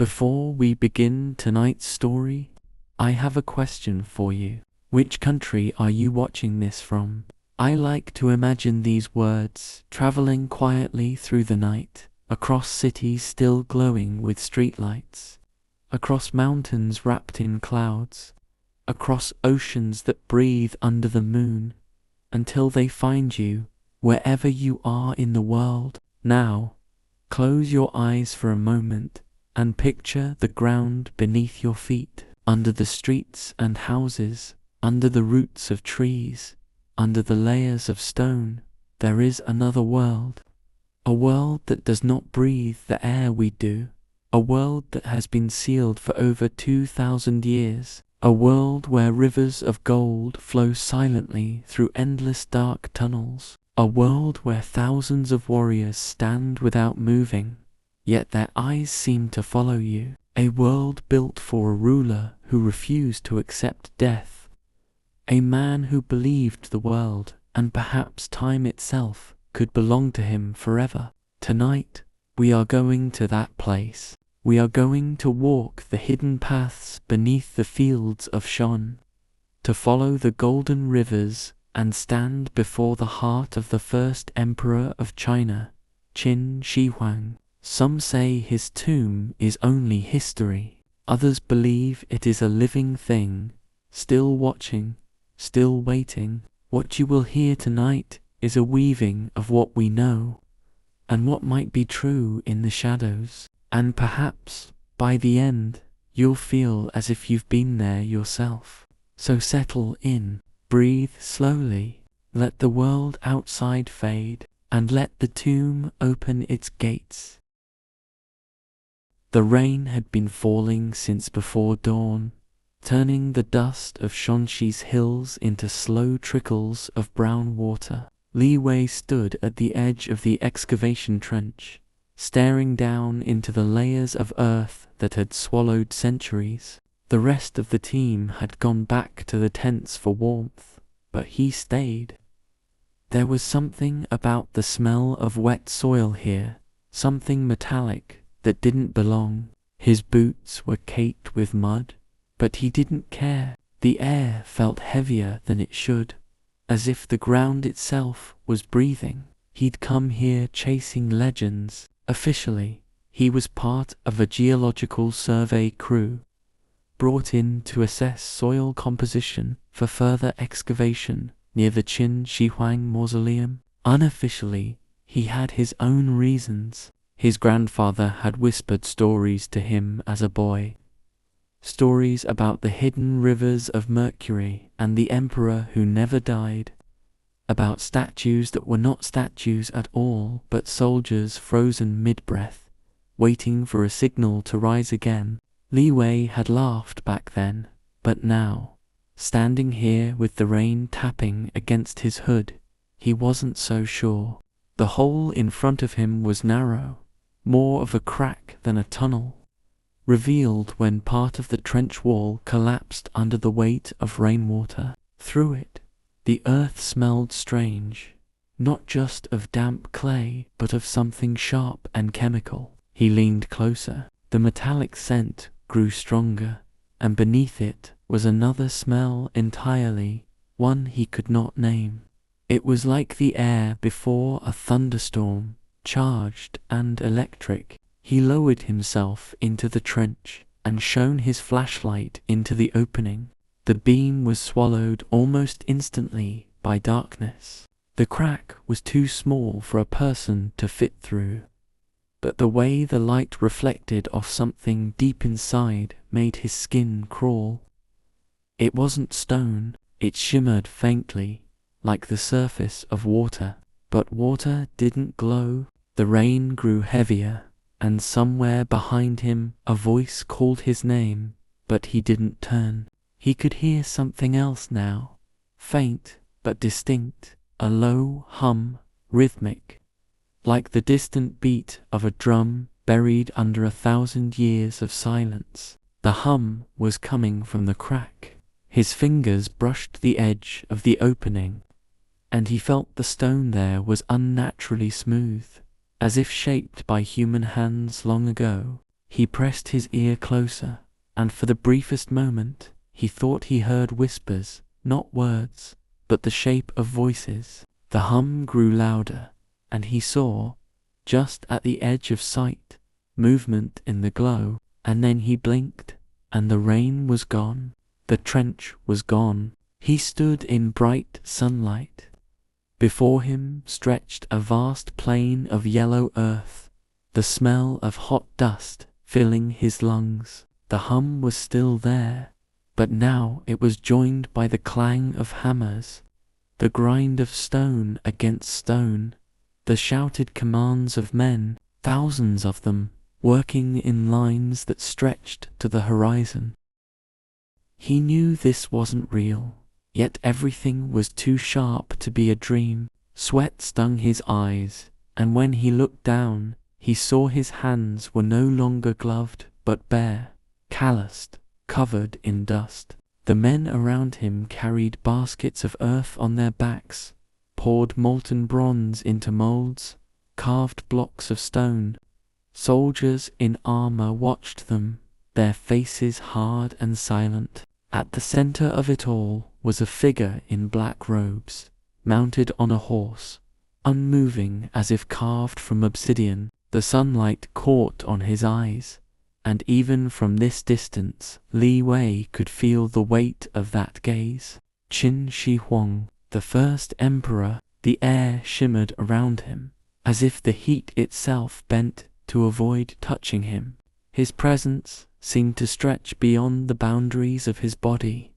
Before we begin tonight's story, I have a question for you. Which country are you watching this from? I like to imagine these words traveling quietly through the night, across cities still glowing with streetlights, across mountains wrapped in clouds, across oceans that breathe under the moon, until they find you wherever you are in the world. Now, close your eyes for a moment and picture the ground beneath your feet, under the streets and houses, under the roots of trees, under the layers of stone. There is another world, a world that does not breathe the air we do, a world that has been sealed for over 2,000 years, a world where rivers of gold flow silently through endless dark tunnels, a world where thousands of warriors stand without moving, yet their eyes seem to follow you, a world built for a ruler who refused to accept death, a man who believed the world, and perhaps time itself, could belong to him forever. Tonight, we are going to that place. We are going to walk the hidden paths beneath the fields of Xi'an, to follow the golden rivers and stand before the heart of the first emperor of China, Qin Shi Huang. Some say his tomb is only history. Others believe it is a living thing, still watching, still waiting. What you will hear tonight is a weaving of what we know, and what might be true in the shadows. And perhaps, by the end, you'll feel as if you've been there yourself. So settle in, breathe slowly, let the world outside fade, and let the tomb open its gates. The rain had been falling since before dawn, turning the dust of Shanshi's hills into slow trickles of brown water. Li Wei stood at the edge of the excavation trench, staring down into the layers of earth that had swallowed centuries. The rest of the team had gone back to the tents for warmth, but he stayed. There was something about the smell of wet soil here, something metallic that didn't belong. His boots were caked with mud, but he didn't care. The air felt heavier than it should, as if the ground itself was breathing. He'd come here chasing legends. Officially, he was part of a geological survey crew, brought in to assess soil composition for further excavation near the Qin Shi Huang Mausoleum. Unofficially, he had his own reasons. His grandfather had whispered stories to him as a boy, stories about the hidden rivers of Mercury and the emperor who never died, about statues that were not statues at all, but soldiers frozen mid-breath, waiting for a signal to rise again. Li Wei had laughed back then, but now, standing here with the rain tapping against his hood, he wasn't so sure. The hole in front of him was narrow, more of a crack than a tunnel, revealed when part of the trench wall collapsed under the weight of rainwater. Through it, the earth smelled strange, not just of damp clay, but of something sharp and chemical. He leaned closer. The metallic scent grew stronger, and beneath it was another smell entirely, one he could not name. It was like the air before a thunderstorm, charged and electric. He lowered himself into the trench and shone his flashlight into the opening. The beam was swallowed almost instantly by darkness. The crack was too small for a person to fit through, but the way the light reflected off something deep inside made his skin crawl. It wasn't stone, it shimmered faintly, like the surface of water, but water didn't glow. The rain grew heavier, and somewhere behind him a voice called his name, but he didn't turn. He could hear something else now, faint but distinct, a low hum, rhythmic, like the distant beat of a drum buried under 1,000 years of silence. The hum was coming from the crack. His fingers brushed the edge of the opening, and he felt the stone there was unnaturally smooth, as if shaped by human hands long ago. He pressed his ear closer, and for the briefest moment, he thought he heard whispers, not words, but the shape of voices. The hum grew louder, and he saw, just at the edge of sight, movement in the glow, and then he blinked, and the rain was gone. The trench was gone. He stood in bright sunlight. Before him stretched a vast plain of yellow earth, the smell of hot dust filling his lungs. The hum was still there, but now it was joined by the clang of hammers, the grind of stone against stone, the shouted commands of men, thousands of them, working in lines that stretched to the horizon. He knew this wasn't real, yet everything was too sharp to be a dream. Sweat stung his eyes, and when he looked down, he saw his hands were no longer gloved, but bare, calloused, covered in dust. The men around him carried baskets of earth on their backs, poured molten bronze into molds, carved blocks of stone. Soldiers in armor watched them, their faces hard and silent. At the center of it all was a figure in black robes, mounted on a horse, unmoving as if carved from obsidian. The sunlight caught on his eyes, and even from this distance Li Wei could feel the weight of that gaze. Qin Shi Huang, the first emperor. The air shimmered around him, as if the heat itself bent to avoid touching him. His presence seemed to stretch beyond the boundaries of his body,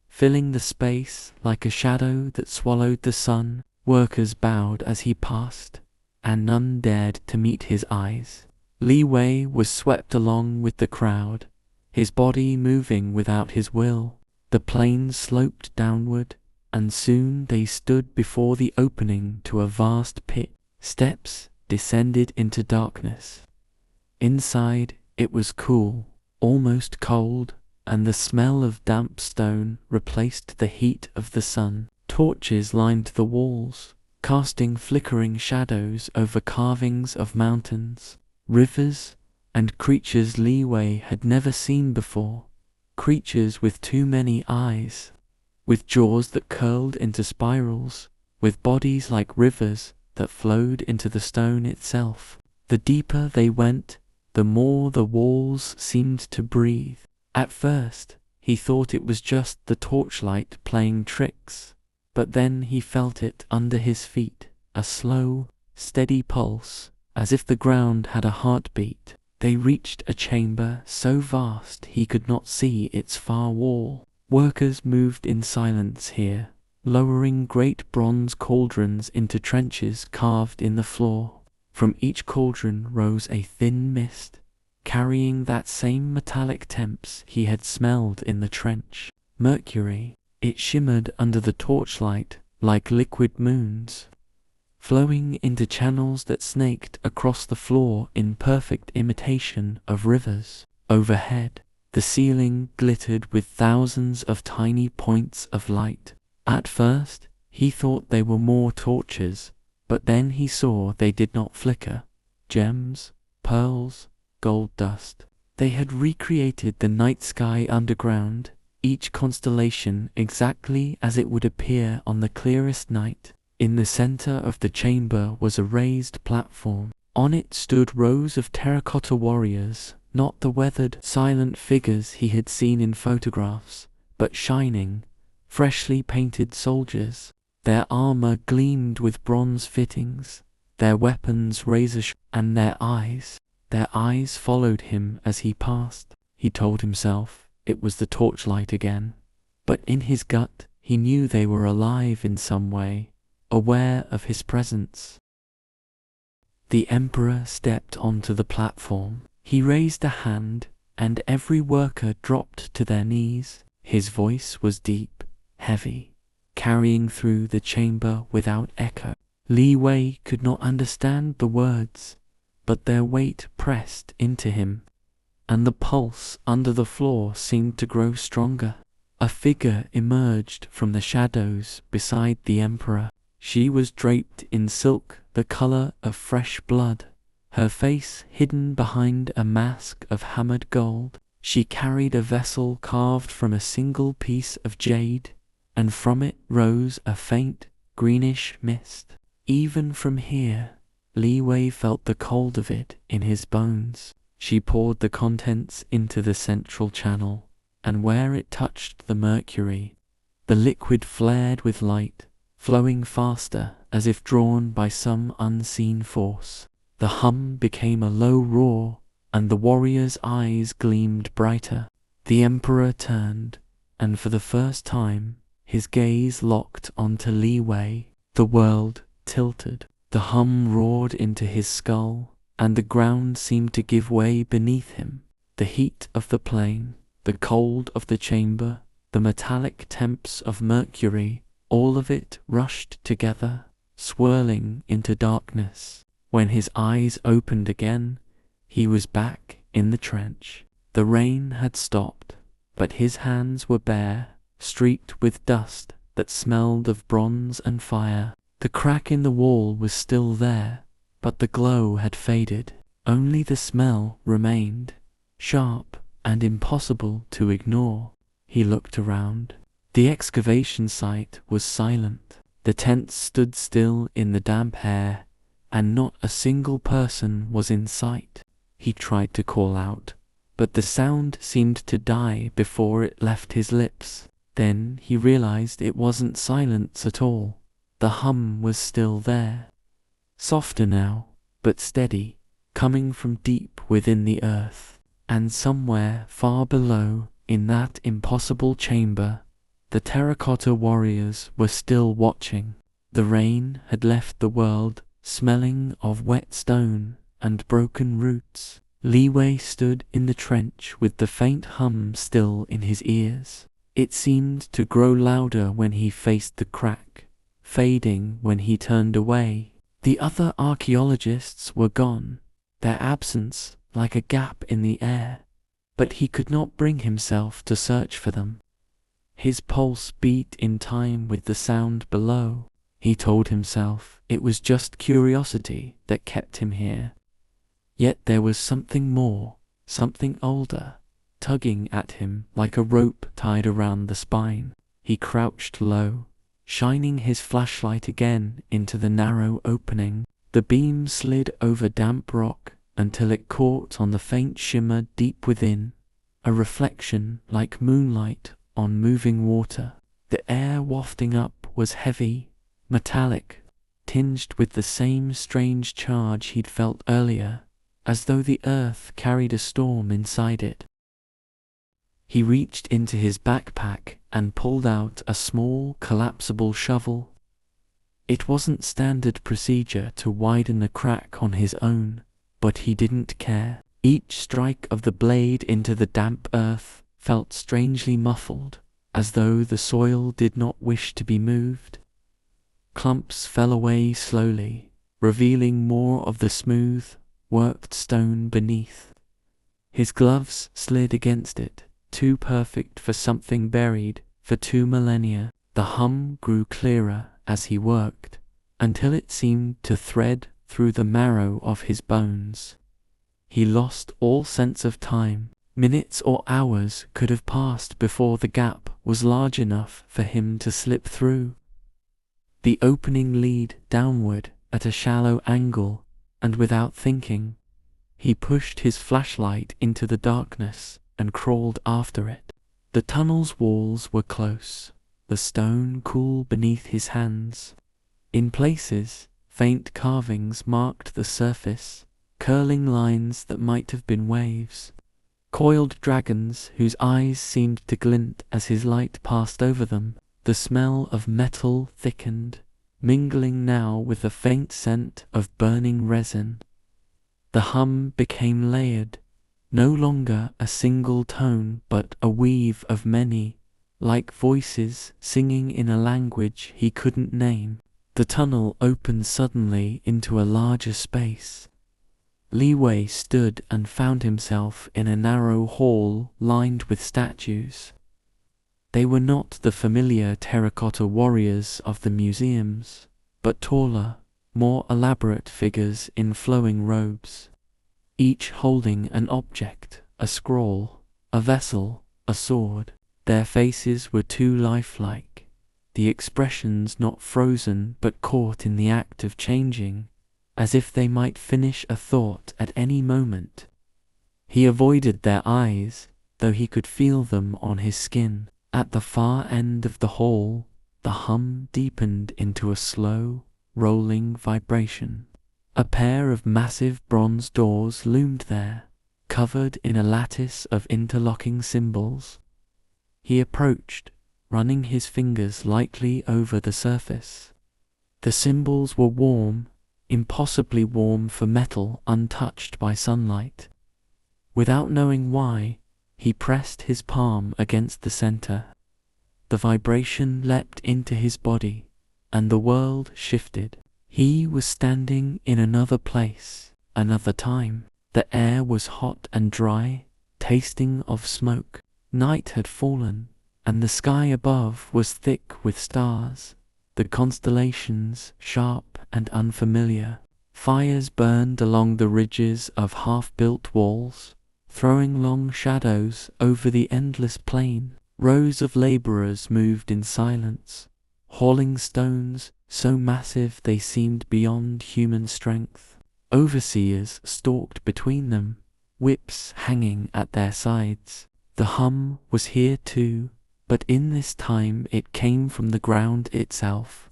filling the space like a shadow that swallowed the sun. Workers bowed as he passed, and none dared to meet his eyes. Li Wei was swept along with the crowd, his body moving without his will. The plain sloped downward, and soon they stood before the opening to a vast pit. Steps descended into darkness. Inside, it was cool, almost cold, and the smell of damp stone replaced the heat of the sun. Torches lined the walls, casting flickering shadows over carvings of mountains, rivers, and creatures Li Wei had never seen before. Creatures with too many eyes, with jaws that curled into spirals, with bodies like rivers that flowed into the stone itself. The deeper they went, the more the walls seemed to breathe. At first, he thought it was just the torchlight playing tricks, but then he felt it under his feet, a slow, steady pulse, as if the ground had a heartbeat. They reached a chamber so vast he could not see its far wall. Workers moved in silence here, lowering great bronze cauldrons into trenches carved in the floor. From each cauldron rose a thin mist, carrying that same metallic temps he had smelled in the trench. Mercury. It shimmered under the torchlight like liquid moons, flowing into channels that snaked across the floor in perfect imitation of rivers. Overhead, the ceiling glittered with thousands of tiny points of light. At first, he thought they were more torches, but then he saw they did not flicker. Gems, pearls, gold dust. They had recreated the night sky underground, each constellation exactly as it would appear on the clearest night. In the center of the chamber was a raised platform. On it stood rows of terracotta warriors, not the weathered, silent figures he had seen in photographs, but shining, freshly painted soldiers. Their armor gleamed with bronze fittings, their weapons razor-sharp, and their eyes followed him as he passed. He told himself it was the torchlight again, but in his gut he knew they were alive in some way, aware of his presence. The emperor stepped onto the platform. He raised a hand, and every worker dropped to their knees. His voice was deep, heavy, carrying through the chamber without echo. Li Wei could not understand the words, but their weight pressed into him, and the pulse under the floor seemed to grow stronger. A figure emerged from the shadows beside the emperor. She was draped in silk the color of fresh blood, her face hidden behind a mask of hammered gold. She carried a vessel carved from a single piece of jade, and from it rose a faint, greenish mist. Even from here, Li Wei felt the cold of it in his bones. She poured the contents into the central channel, and where it touched the mercury, the liquid flared with light, flowing faster as if drawn by some unseen force. The hum became a low roar, and the warrior's eyes gleamed brighter. The emperor turned, and for the first time, his gaze locked onto Li Wei. The world tilted. The hum roared into his skull, and the ground seemed to give way beneath him. The heat of the plain, the cold of the chamber, the metallic temps of mercury, all of it rushed together, swirling into darkness. When his eyes opened again, he was back in the trench. The rain had stopped, but his hands were bare, streaked with dust that smelled of bronze and fire. The crack in the wall was still there, but the glow had faded. Only the smell remained, sharp and impossible to ignore. He looked around. The excavation site was silent. The tents stood still in the damp air, and not a single person was in sight. He tried to call out, but the sound seemed to die before it left his lips. Then he realized it wasn't silence at all. The hum was still there, softer now, but steady, coming from deep within the earth. And somewhere far below, in that impossible chamber, the terracotta warriors were still watching. The rain had left the world smelling of wet stone and broken roots. Li Wei stood in the trench with the faint hum still in his ears. It seemed to grow louder when he faced the crack, fading when he turned away. The other archaeologists were gone, their absence like a gap in the air, but he could not bring himself to search for them. His pulse beat in time with the sound below. He told himself it was just curiosity that kept him here. Yet there was something more, something older, tugging at him like a rope tied around the spine. He crouched low, shining his flashlight again into the narrow opening. The beam slid over damp rock until it caught on the faint shimmer deep within, a reflection like moonlight on moving water. The air wafting up was heavy, metallic, tinged with the same strange charge he'd felt earlier, as though the earth carried a storm inside it. He reached into his backpack and pulled out a small, collapsible shovel. It wasn't standard procedure to widen a crack on his own, but he didn't care. Each strike of the blade into the damp earth felt strangely muffled, as though the soil did not wish to be moved. Clumps fell away slowly, revealing more of the smooth, worked stone beneath. His gloves slid against it, too perfect for something buried for 2 millennia. The hum grew clearer as he worked, until it seemed to thread through the marrow of his bones. He lost all sense of time. Minutes or hours could have passed before the gap was large enough for him to slip through. The opening led downward at a shallow angle, and without thinking, he pushed his flashlight into the darkness and crawled after it. The tunnel's walls were close, the stone cool beneath his hands. In places, faint carvings marked the surface, curling lines that might have been waves. Coiled dragons whose eyes seemed to glint as his light passed over them. The smell of metal thickened, mingling now with the faint scent of burning resin. The hum became layered, no longer a single tone but a weave of many, like voices singing in a language he couldn't name. The tunnel opened suddenly into a larger space. Li Wei stood and found himself in a narrow hall lined with statues. They were not the familiar terracotta warriors of the museums, but taller, more elaborate figures in flowing robes, each holding an object, a scroll, a vessel, a sword. Their faces were too lifelike, the expressions not frozen but caught in the act of changing, as if they might finish a thought at any moment. He avoided their eyes, though he could feel them on his skin. At the far end of the hall, the hum deepened into a slow, rolling vibration. A pair of massive bronze doors loomed there, covered in a lattice of interlocking symbols. He approached, running his fingers lightly over the surface. The symbols were warm, impossibly warm for metal untouched by sunlight. Without knowing why, he pressed his palm against the center. The vibration leapt into his body, and the world shifted. He was standing in another place, another time. The air was hot and dry, tasting of smoke. Night had fallen, and the sky above was thick with stars, the constellations sharp and unfamiliar. Fires burned along the ridges of half-built walls, throwing long shadows over the endless plain. Rows of laborers moved in silence, hauling stones so massive they seemed beyond human strength. Overseers stalked between them, whips hanging at their sides. The hum was here too, but in this time it came from the ground itself,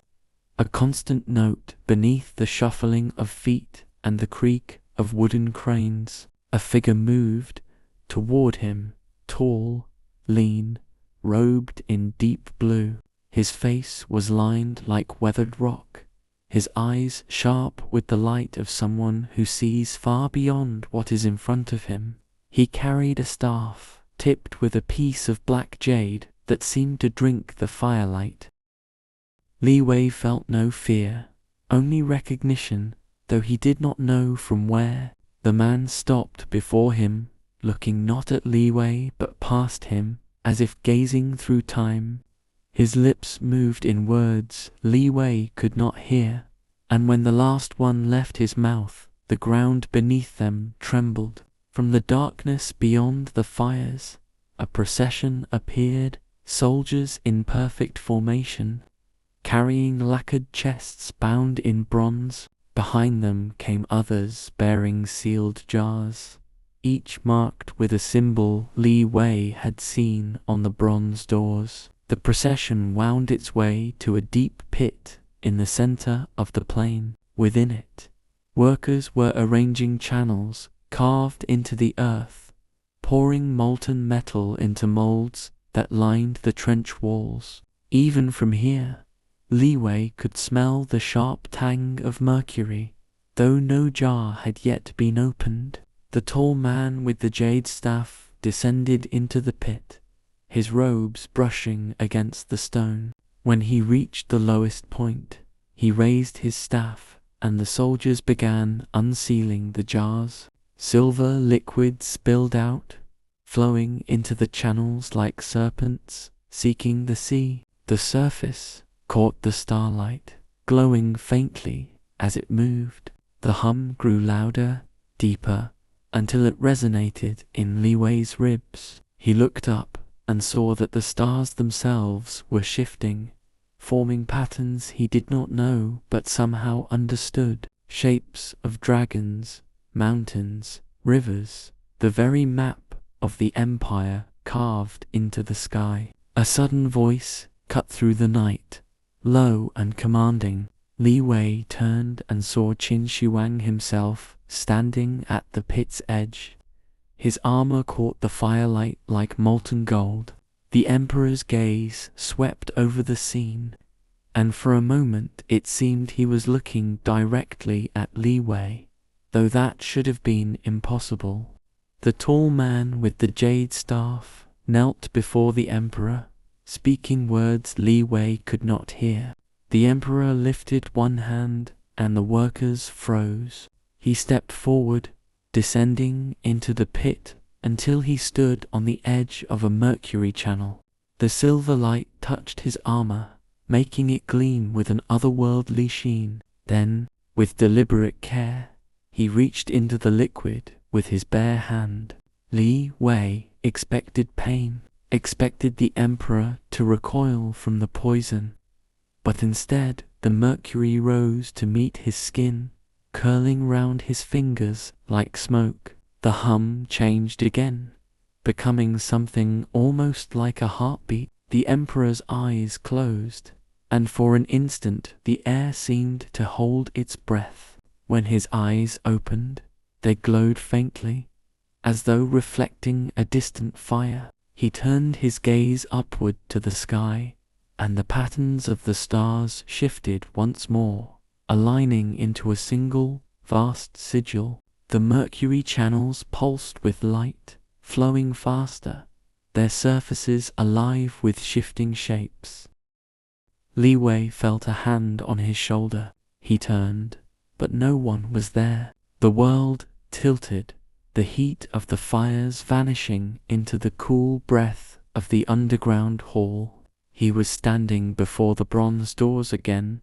a constant note beneath the shuffling of feet and the creak of wooden cranes. A figure moved toward him, tall, lean, robed in deep blue. His face was lined like weathered rock, his eyes sharp with the light of someone who sees far beyond what is in front of him. He carried a staff, tipped with a piece of black jade that seemed to drink the firelight. Li Wei felt no fear, only recognition, though he did not know from where. The man stopped before him, looking not at Li Wei but past him, as if gazing through time. His lips moved in words Li Wei could not hear, and when the last one left his mouth, the ground beneath them trembled. From the darkness beyond the fires, a procession appeared, soldiers in perfect formation, carrying lacquered chests bound in bronze. Behind them came others bearing sealed jars, each marked with a symbol Li Wei had seen on the bronze doors. The procession wound its way to a deep pit in the center of the plain. Within it, workers were arranging channels carved into the earth, pouring molten metal into molds that lined the trench walls. Even from here, Li Wei could smell the sharp tang of mercury, though no jar had yet been opened. The tall man with the jade staff descended into the pit, his robes brushing against the stone. When he reached the lowest point, he raised his staff, and the soldiers began unsealing the jars. Silver liquid spilled out, flowing into the channels like serpents seeking the sea. The surface caught the starlight, glowing faintly as it moved. The hum grew louder, deeper, until it resonated in Li Wei's ribs. He looked up and saw that the stars themselves were shifting, forming patterns he did not know but somehow understood. Shapes of dragons, mountains, rivers, the very map of the empire carved into the sky. A sudden voice cut through the night, low and commanding. Li Wei turned and saw Qin Shi Huang himself standing at the pit's edge. His armor caught the firelight like molten gold. The emperor's gaze swept over the scene, and for a moment it seemed he was looking directly at Li Wei, though that should have been impossible. The tall man with the jade staff knelt before the emperor, speaking words Li Wei could not hear. The emperor lifted one hand, and the workers froze. He stepped forward, descending into the pit until he stood on the edge of a mercury channel. The silver light touched his armor, making it gleam with an otherworldly sheen. Then, With deliberate care, he reached into the liquid with his bare hand. Li Wei expected pain, expected the emperor to recoil from the poison, but instead the mercury rose to meet his skin, curling round his fingers like smoke. The hum changed again, becoming something almost like a heartbeat. The emperor's eyes closed, and for an instant the air seemed to hold its breath. When his eyes opened, they glowed faintly, as though reflecting a distant fire. He turned his gaze upward to the sky, and the patterns of the stars shifted once more, aligning into a single, vast sigil. The mercury channels pulsed with light, flowing faster, their surfaces alive with shifting shapes. Li Wei felt a hand on his shoulder. He turned, but no one was there. The world tilted, the heat of the fires vanishing into the cool breath of the underground hall. He was standing before the bronze doors again,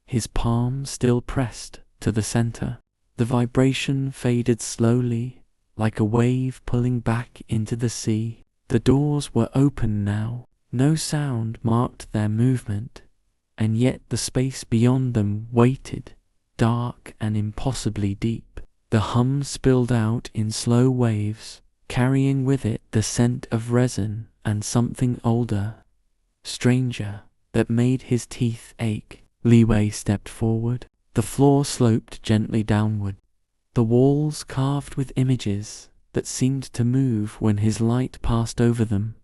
his palm still pressed to the center. The vibration faded slowly, like a wave pulling back into the sea. The doors were open now. No sound marked their movement, and yet the space beyond them waited, dark and impossibly deep. The hum spilled out in slow waves, carrying with it the scent of resin and something older, stranger, that made his teeth ache. Li Wei stepped forward. The floor sloped gently downward, the walls carved with images that seemed to move when his light passed over them,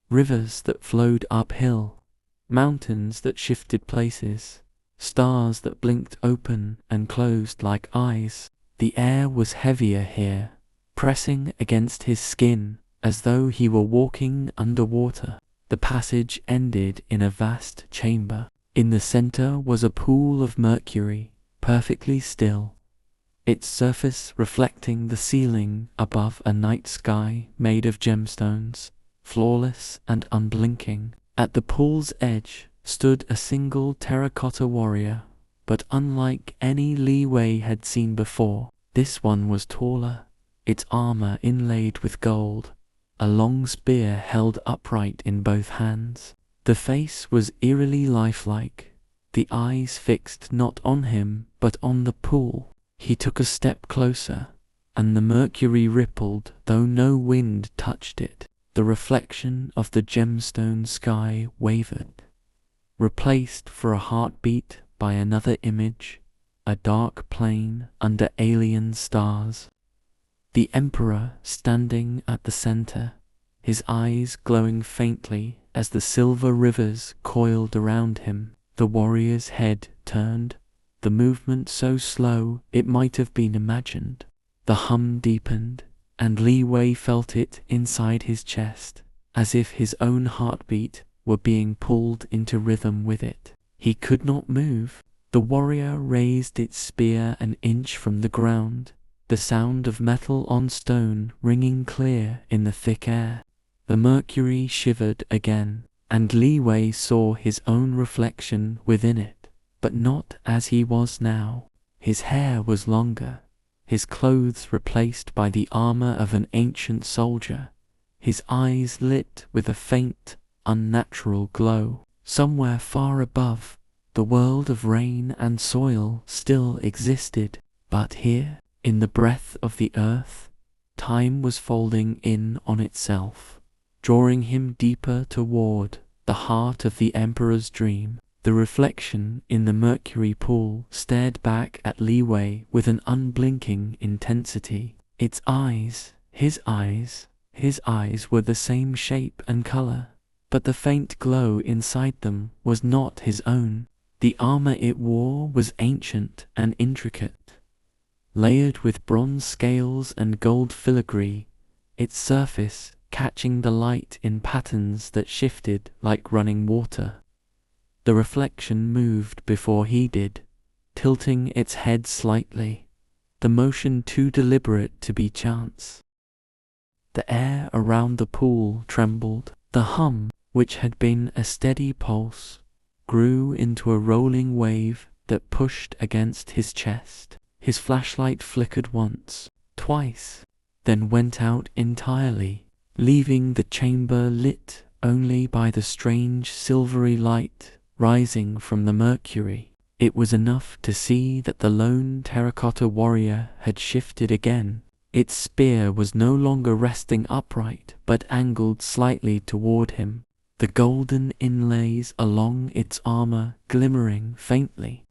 rivers that flowed uphill, mountains that shifted places, stars that blinked open and closed like eyes. The air was heavier here, pressing against his skin as though he were walking underwater. The passage ended in a vast chamber. In the center was a pool of mercury, perfectly still, its surface reflecting the ceiling above a night sky made of gemstones, flawless and unblinking. At the pool's edge stood a single terracotta warrior, but unlike any Li Wei had seen before. This one was taller, its armor inlaid with gold, a long spear held upright in both hands. The face was eerily lifelike, the eyes fixed not on him but on the pool. He took a step closer, and the mercury rippled though no wind touched it. The reflection of the gemstone sky wavered, replaced for a heartbeat by another image, a dark plain under alien stars. The emperor standing at the center, his eyes glowing faintly as the silver rivers coiled around him. The warrior's head turned, the movement so slow it might have been imagined. The hum deepened, and Li Wei felt it inside his chest, as if his own heartbeat were being pulled into rhythm with it. He could not move. The warrior raised its spear an inch from the ground, the sound of metal on stone ringing clear in the thick air. The mercury shivered again, and Li Wei saw his own reflection within it, but not as he was now. His hair was longer, his clothes replaced by the armor of an ancient soldier, his eyes lit with a faint, unnatural glow. Somewhere far above, the world of rain and soil still existed, but here, in the breath of the earth, time was folding in on itself, drawing him deeper toward the heart of the emperor's dream. The reflection in the mercury pool stared back at Li Wei with an unblinking intensity. Its eyes, his eyes were the same shape and color, but the faint glow inside them was not his own. The armor it wore was ancient and intricate, layered with bronze scales and gold filigree, its surface catching the light in patterns that shifted like running water. The reflection moved before he did, tilting its head slightly, the motion too deliberate to be chance. The air around the pool trembled. The hum, which had been a steady pulse, grew into a rolling wave that pushed against his chest. His flashlight flickered once, twice, then went out entirely, leaving the chamber lit only by the strange silvery light rising from the mercury. It was enough to see that the lone terracotta warrior had shifted again. Its spear was no longer resting upright, but angled slightly toward him, the golden inlays along its armor glimmering faintly.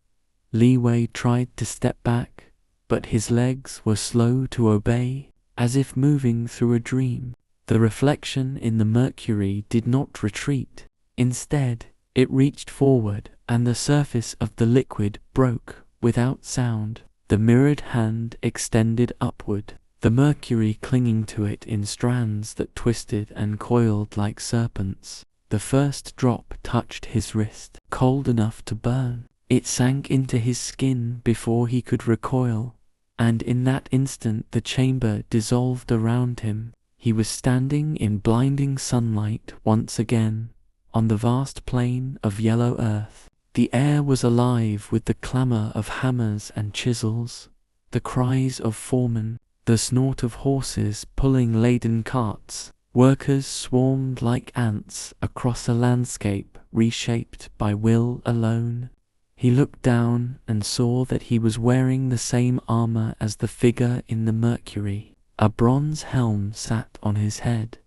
Li Wei tried to step back, but his legs were slow to obey, as if moving through a dream. The reflection in the mercury did not retreat. Instead, it reached forward, and the surface of the liquid broke without sound. The mirrored hand extended upward, the mercury clinging to it in strands that twisted and coiled like serpents. The first drop touched his wrist, cold enough to burn. It sank into his skin before he could recoil, and in that instant the chamber dissolved around him. He was standing in blinding sunlight once again, on the vast plain of yellow earth. The air was alive with the clamor of hammers and chisels, the cries of foremen, the snort of horses pulling laden carts. Workers swarmed like ants across a landscape reshaped by will alone. He looked down and saw that he was wearing the same armor as the figure in the mercury. A bronze helm sat on his head,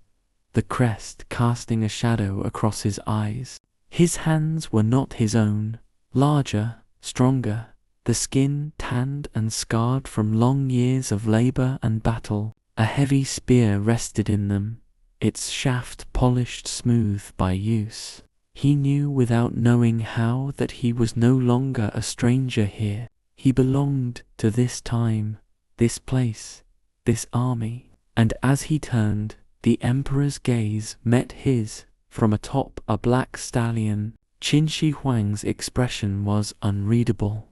the crest casting a shadow across his eyes. His hands were not his own, larger, stronger, the skin tanned and scarred from long years of labor and battle. A heavy spear rested in them, its shaft polished smooth by use. He knew without knowing how that he was no longer a stranger here. He belonged to this time, this place, this army. And as he turned, the Emperor's gaze met his from atop a black stallion. Qin Shi Huang's expression was unreadable,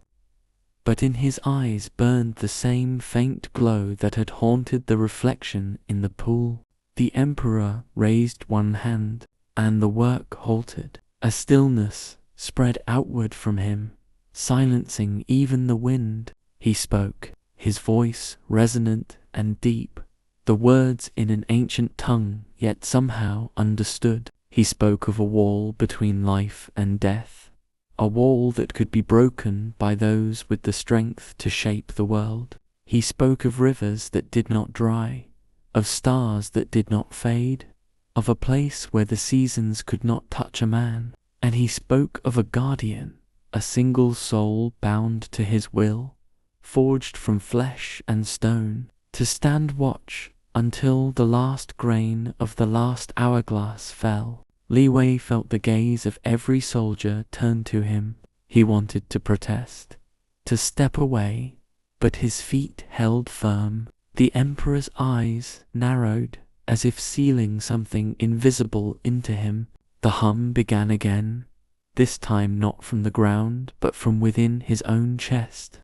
but in his eyes burned the same faint glow that had haunted the reflection in the pool. The Emperor raised one hand, and the work halted. A stillness spread outward from him, silencing even the wind. He spoke, his voice resonant and deep, the words in an ancient tongue, yet somehow understood. He spoke of a wall between life and death, a wall that could be broken by those with the strength to shape the world. He spoke of rivers that did not dry, of stars that did not fade, of a place where the seasons could not touch a man. And he spoke of a guardian, a single soul bound to his will, forged from flesh and stone, to stand watch until the last grain of the last hourglass fell. Li Wei felt the gaze of every soldier turn to him. He wanted to protest, to step away, but his feet held firm. The Emperor's eyes narrowed, as if sealing something invisible into him. The hum began again, this time not from the ground, but from within his own chest.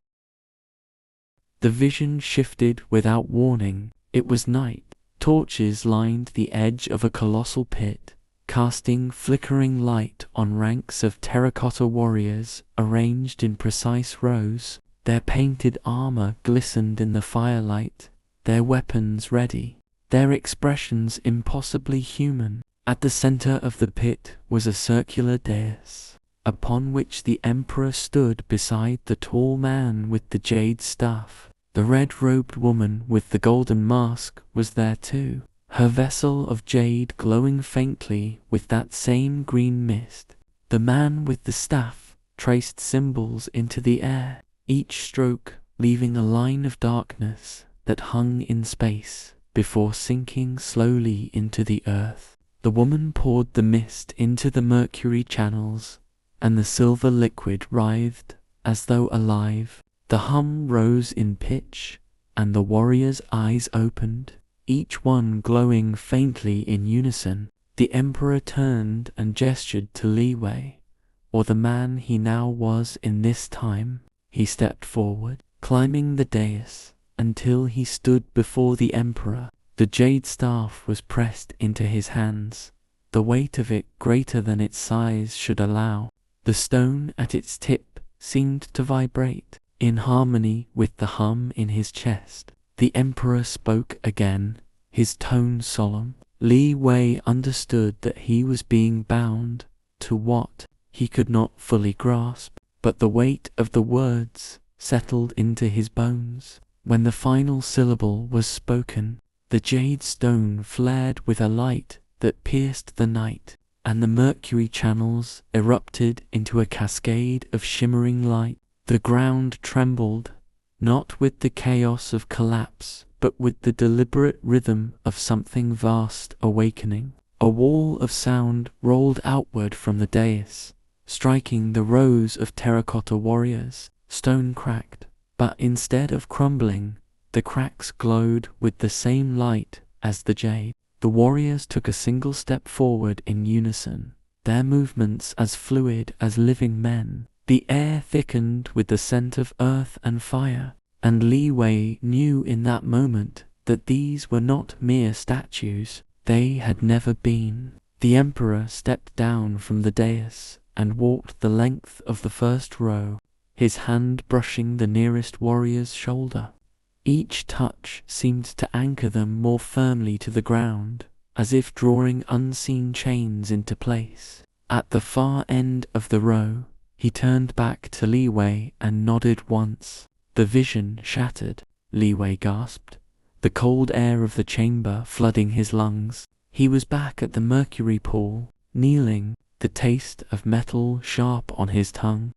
The vision shifted without warning. It was night. Torches lined the edge of a colossal pit, casting flickering light on ranks of terracotta warriors arranged in precise rows. Their painted armor glistened in the firelight, their weapons ready, their expressions impossibly human. At the center of the pit was a circular dais, upon which the Emperor stood beside the tall man with the jade staff. The red-robed woman with the golden mask was there too, her vessel of jade glowing faintly with that same green mist. The man with the staff traced symbols into the air, each stroke leaving a line of darkness that hung in space before sinking slowly into the earth. The woman poured the mist into the mercury channels, and the silver liquid writhed as though alive. The hum rose in pitch, and the warrior's eyes opened, each one glowing faintly in unison. The Emperor turned and gestured to Li Wei, or the man he now was in this time. He stepped forward, climbing the dais, until he stood before the Emperor. The jade staff was pressed into his hands, the weight of it greater than its size should allow. The stone at its tip seemed to vibrate in harmony with the hum in his chest. The emperor spoke again, his tone solemn. Li Wei understood that he was being bound to what he could not fully grasp, but the weight of the words settled into his bones. When the final syllable was spoken, the jade stone flared with a light that pierced the night, and the mercury channels erupted into a cascade of shimmering light. The ground trembled, not with the chaos of collapse, but with the deliberate rhythm of something vast awakening. A wall of sound rolled outward from the dais, striking the rows of terracotta warriors. Stone cracked, but instead of crumbling, the cracks glowed with the same light as the jade. The warriors took a single step forward in unison, their movements as fluid as living men. The air thickened with the scent of earth and fire, and Li Wei knew in that moment that these were not mere statues. They had never been. The emperor stepped down from the dais and walked the length of the first row, his hand brushing the nearest warrior's shoulder. Each touch seemed to anchor them more firmly to the ground, as if drawing unseen chains into place. At the far end of the row, he turned back to Li Wei and nodded once. The vision shattered. Li Wei gasped, the cold air of the chamber flooding his lungs. He was back at the mercury pool, kneeling, the taste of metal sharp on his tongue.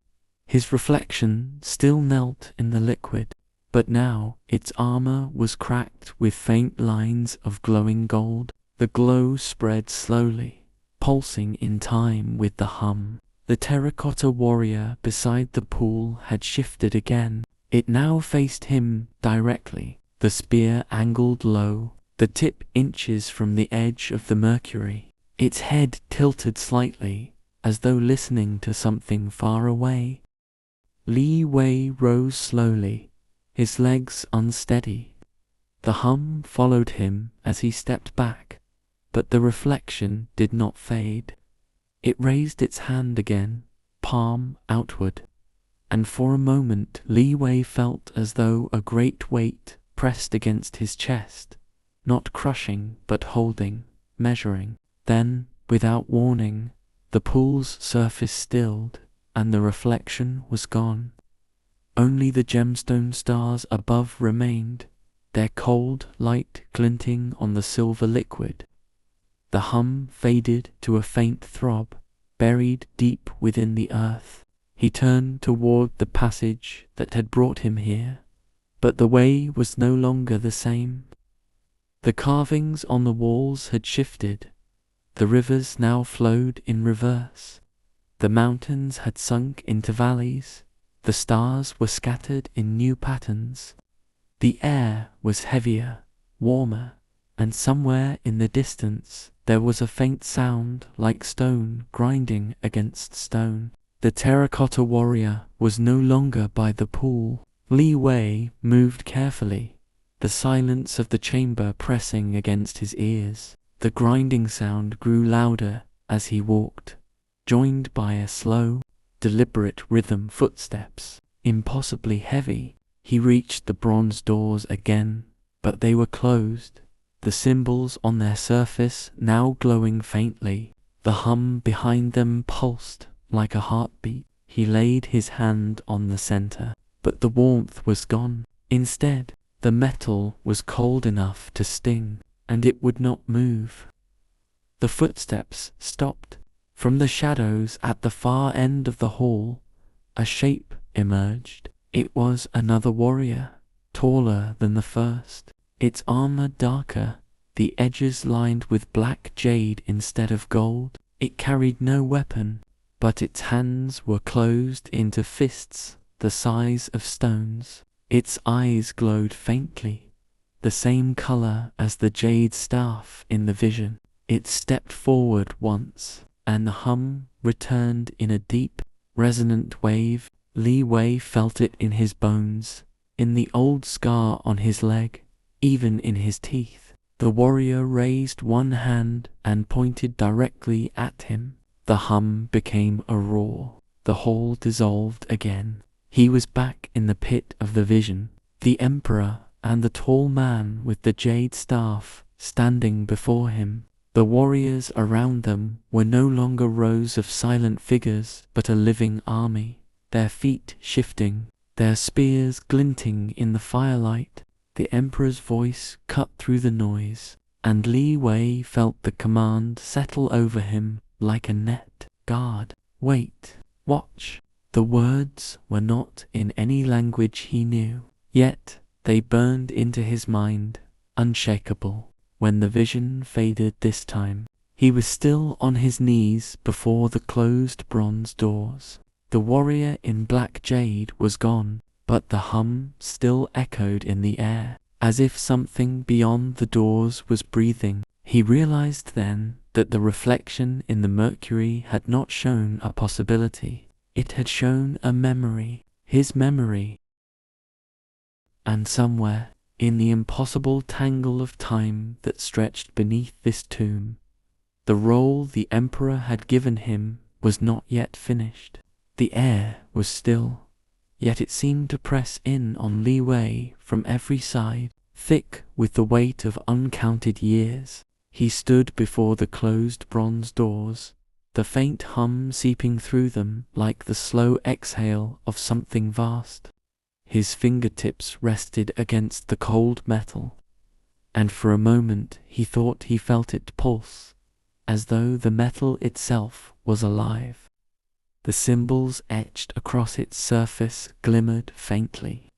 His reflection still knelt in the liquid, but now its armor was cracked with faint lines of glowing gold. The glow spread slowly, pulsing in time with the hum. The terracotta warrior beside the pool had shifted again. It now faced him directly, the spear angled low, the tip inches from the edge of the mercury. Its head tilted slightly, as though listening to something far away. Li Wei rose slowly, his legs unsteady. The hum followed him as he stepped back, but the reflection did not fade. It raised its hand again, palm outward, and for a moment Li Wei felt as though a great weight pressed against his chest, not crushing but holding, measuring. Then, without warning, the pool's surface stilled, and the reflection was gone. Only the gemstone stars above remained, their cold light glinting on the silver liquid. The hum faded to a faint throb, buried deep within the earth. He turned toward the passage that had brought him here, but the way was no longer the same. The carvings on the walls had shifted. The rivers now flowed in reverse. The mountains had sunk into valleys. The stars were scattered in new patterns. The air was heavier, warmer, and somewhere in the distance there was a faint sound like stone grinding against stone. The terracotta warrior was no longer by the pool. Li Wei moved carefully, the silence of the chamber pressing against his ears. The grinding sound grew louder as he walked, joined by a slow, deliberate rhythm footsteps, impossibly heavy. He reached the bronze doors again, but they were closed, the symbols on their surface now glowing faintly. The hum behind them pulsed like a heartbeat. He laid his hand on the center, but the warmth was gone. Instead, the metal was cold enough to sting, and it would not move. The footsteps stopped. From the shadows at the far end of the hall, a shape emerged. It was another warrior, taller than the first, its armor darker, the edges lined with black jade instead of gold. It carried no weapon, but its hands were closed into fists the size of stones. Its eyes glowed faintly, the same color as the jade staff in the vision. It stepped forward once, and the hum returned in a deep, resonant wave. Li Wei felt it in his bones, in the old scar on his leg, even in his teeth. The warrior raised one hand and pointed directly at him. The hum became a roar. the hall dissolved again. He was back in the pit of the vision. The emperor and the tall man with the jade staff standing before him. The warriors around them were no longer rows of silent figures, but a living army, their feet shifting, their spears glinting in the firelight. The emperor's voice cut through the noise, and Li Wei felt the command settle over him like a net. Guard, wait, watch. The words were not in any language he knew, yet they burned into his mind, unshakable. When the vision faded this time, he was still on his knees before the closed bronze doors. The warrior in black jade was gone, but the hum still echoed in the air, as if something beyond the doors was breathing. He realized then that the reflection in the mercury had not shown a possibility. It had shown a memory, his memory. And somewhere, in the impossible tangle of time that stretched beneath this tomb, the role the emperor had given him was not yet finished. The air was still, yet it seemed to press in on Li Wei from every side, thick with the weight of uncounted years. He stood before the closed bronze doors, the faint hum seeping through them like the slow exhale of something vast. His fingertips rested against the cold metal, and for a moment he thought he felt it pulse, as though the metal itself was alive. The symbols etched across its surface glimmered faintly,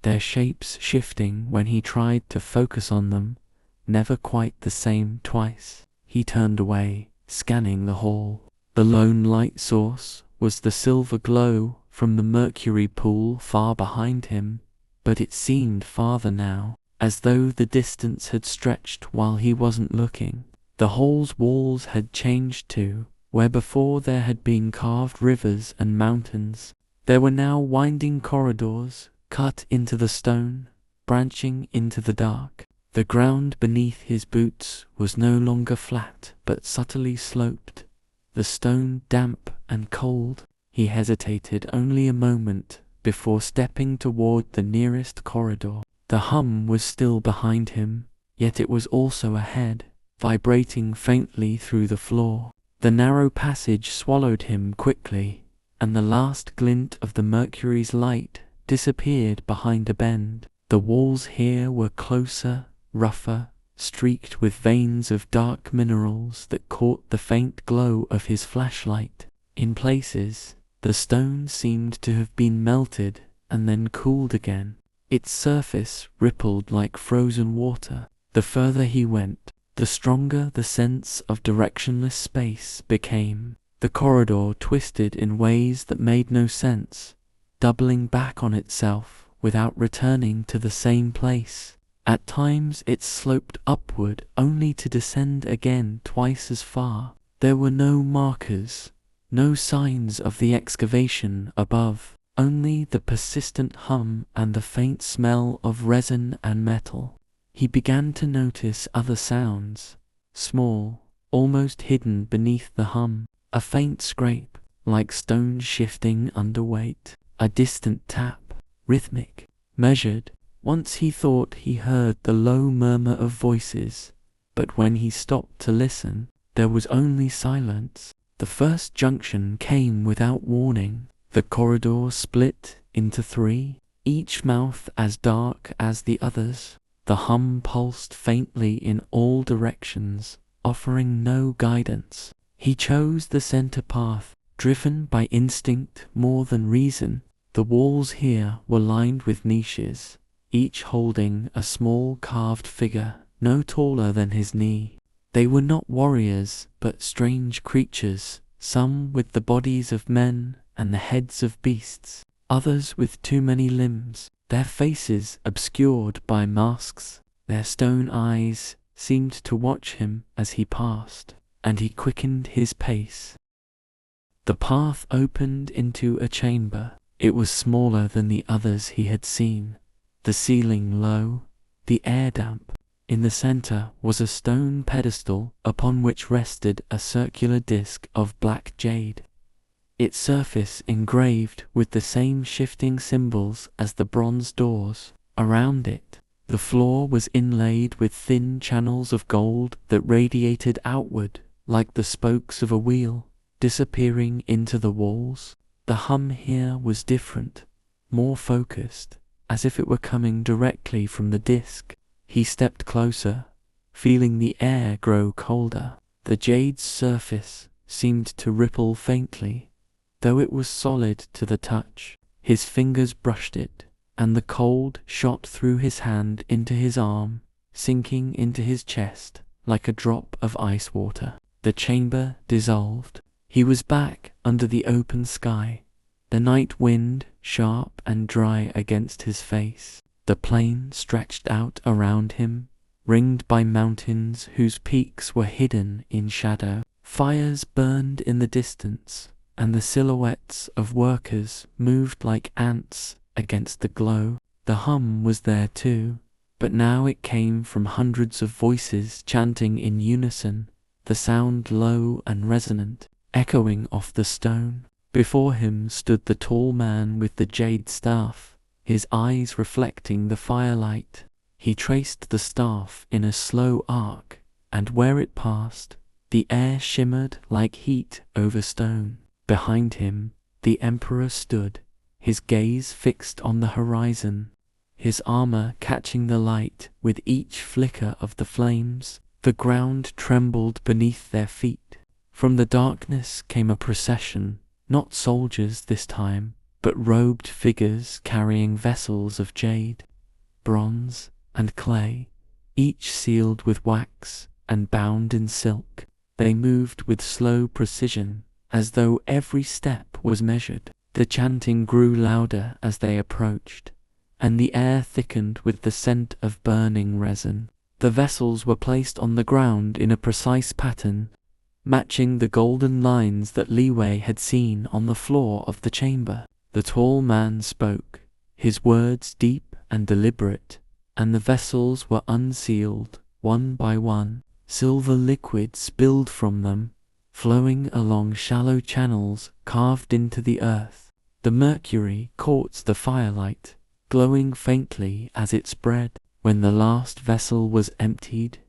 their shapes shifting when he tried to focus on them, never quite the same twice. He turned away, scanning the hall. The lone light source was the silver glow from the mercury pool far behind him, but it seemed farther now, as though the distance had stretched while he wasn't looking. The hall's walls had changed too. Where before there had been carved rivers and mountains, there were now winding corridors cut into the stone, branching into the dark. The ground beneath his boots was no longer flat, but subtly sloped, the stone damp and cold. He hesitated only a moment before stepping toward the nearest corridor. The hum was still behind him, yet it was also ahead, vibrating faintly through the floor. The narrow passage swallowed him quickly, and the last glint of the mercury's light disappeared behind a bend. The walls here were closer, rougher, streaked with veins of dark minerals that caught the faint glow of his flashlight. In places, the stone seemed to have been melted and then cooled again. Its surface rippled like frozen water. The further he went, the stronger the sense of directionless space became. The corridor twisted in ways that made no sense, doubling back on itself without returning to the same place. At times it sloped upward only to descend again twice as far. There were no markers, no signs of the excavation above, only the persistent hum and the faint smell of resin and metal. He began to notice other sounds, small, almost hidden beneath the hum. A faint scrape, like stones shifting under weight. A distant tap, rhythmic, measured. Once he thought he heard the low murmur of voices, but when he stopped to listen, there was only silence. The first junction came without warning. The corridor split into three, each mouth as dark as the others. The hum pulsed faintly in all directions, offering no guidance. He chose the center path, driven by instinct more than reason. The walls here were lined with niches, each holding a small carved figure no taller than his knee. They were not warriors, but strange creatures, some with the bodies of men and the heads of beasts, others with too many limbs, their faces obscured by masks. Their stone eyes seemed to watch him as he passed, and he quickened his pace. The path opened into a chamber. It was smaller than the others he had seen, the ceiling low, the air damp. In the center was a stone pedestal upon which rested a circular disc of black jade. its surface engraved with the same shifting symbols as the bronze doors. Around it, the floor was inlaid with thin channels of gold that radiated outward like the spokes of a wheel, disappearing into the walls. The hum here was different, more focused, as if it were coming directly from the disc. He stepped closer, feeling the air grow colder. The jade's surface seemed to ripple faintly, though it was solid to the touch. His fingers brushed it, and the cold shot through his hand into his arm, sinking into his chest like a drop of ice water. The chamber dissolved. He was back under the open sky, the night wind sharp and dry against his face. The plain stretched out around him, ringed by mountains whose peaks were hidden in shadow. Fires burned in the distance, and the silhouettes of workers moved like ants against the glow. The hum was there too, but now it came from hundreds of voices chanting in unison, the sound low and resonant, echoing off the stone. Before him stood the tall man with the jade staff, his eyes reflecting the firelight. He traced the staff in a slow arc, and where it passed, the air shimmered like heat over stone. Behind him, the emperor stood, his gaze fixed on the horizon, his armor catching the light with each flicker of the flames. The ground trembled beneath their feet. From the darkness came a procession, not soldiers this time, but robed figures carrying vessels of jade, bronze, and clay, each sealed with wax and bound in silk. They moved with slow precision, as though every step was measured. The chanting grew louder as they approached, and the air thickened with the scent of burning resin. The vessels were placed on the ground in a precise pattern, matching the golden lines that Li Wei had seen on the floor of the chamber. The tall man spoke, his words deep and deliberate, and the vessels were unsealed, one by one. Silver liquid spilled from them, flowing along shallow channels carved into the earth. The mercury caught the firelight, glowing faintly as it spread. When the last vessel was emptied,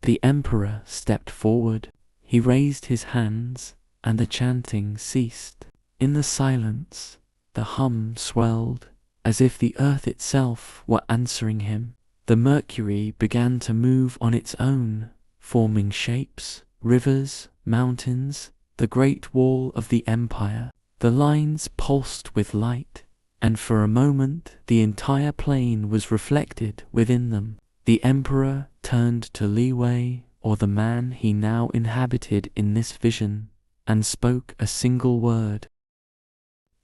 the emperor stepped forward. He raised his hands, and the chanting ceased. In the silence, the hum swelled, as if the earth itself were answering him. The mercury began to move on its own, forming shapes, rivers, mountains, the great wall of the empire. The lines pulsed with light, and for a moment the entire plain was reflected within them. The emperor turned to Li Wei, or the man he now inhabited in this vision, and spoke a single word.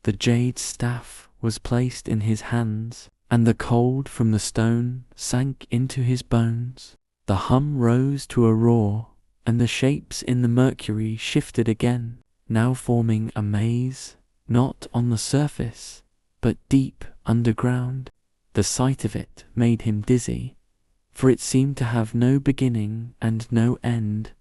The jade staff was placed in his hands, and the cold from the stone sank into his bones. The hum rose to a roar, and the shapes in the mercury shifted again, now forming a maze, not on the surface, but deep underground. The sight of it made him dizzy, for it seemed to have no beginning and no end,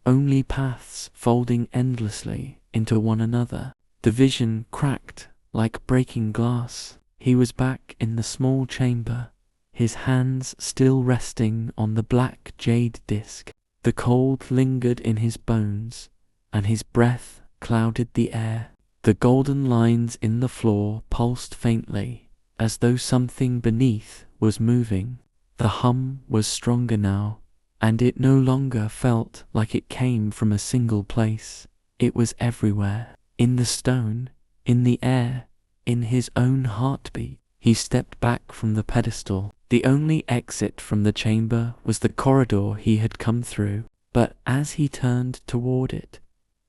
only paths folding endlessly into one another. The vision cracked like breaking glass. He was back in the small chamber, his hands still resting on the black jade disc. The cold lingered in his bones, and his breath clouded the air. The golden lines in the floor pulsed faintly, as though something beneath was moving. The hum was stronger now, and it no longer felt like it came from a single place. It was everywhere, in the stone, in the air, in his own heartbeat. He stepped back from the pedestal. The only exit from the chamber was the corridor he had come through, but as he turned toward it,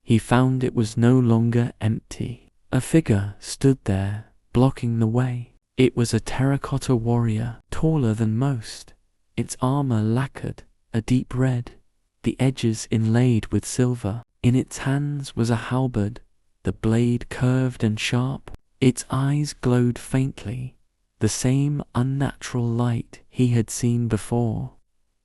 he found it was no longer empty. A figure stood there, blocking the way. It was a terracotta warrior, taller than most, its armor lacquered, a deep red, the edges inlaid with silver. In its hands was a halberd, the blade curved and sharp. Its eyes glowed faintly, the same unnatural light he had seen before.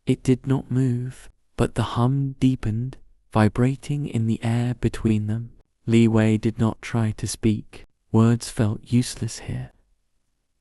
It did not move, but the hum deepened, vibrating in the air between them. Li Wei did not try to speak. Words felt useless here.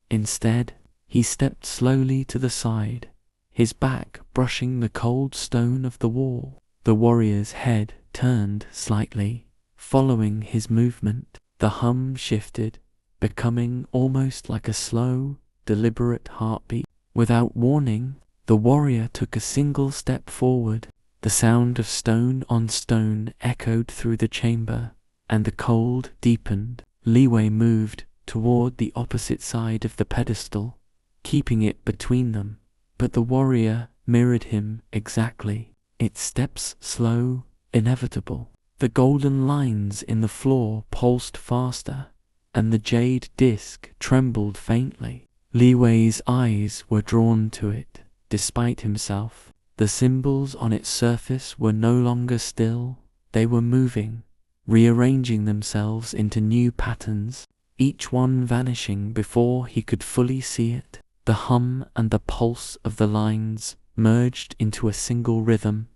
Instead, he stepped slowly to the side, his back brushing the cold stone of the wall. The warrior's head turned slightly, following his movement. The hum shifted, becoming almost like a slow, deliberate heartbeat. Without warning, the warrior took a single step forward. The sound of stone on stone echoed through the chamber, and the cold deepened. Li Wei moved toward the opposite side of the pedestal, keeping it between them. But the warrior mirrored him exactly, its steps slow, inevitable. The golden lines in the floor pulsed faster, and the jade disc trembled faintly. Li Wei's eyes were drawn to it, despite himself. The symbols on its surface were no longer still, they were moving, rearranging themselves into new patterns, each one vanishing before he could fully see it. The hum and the pulse of the lines merged into a single rhythm,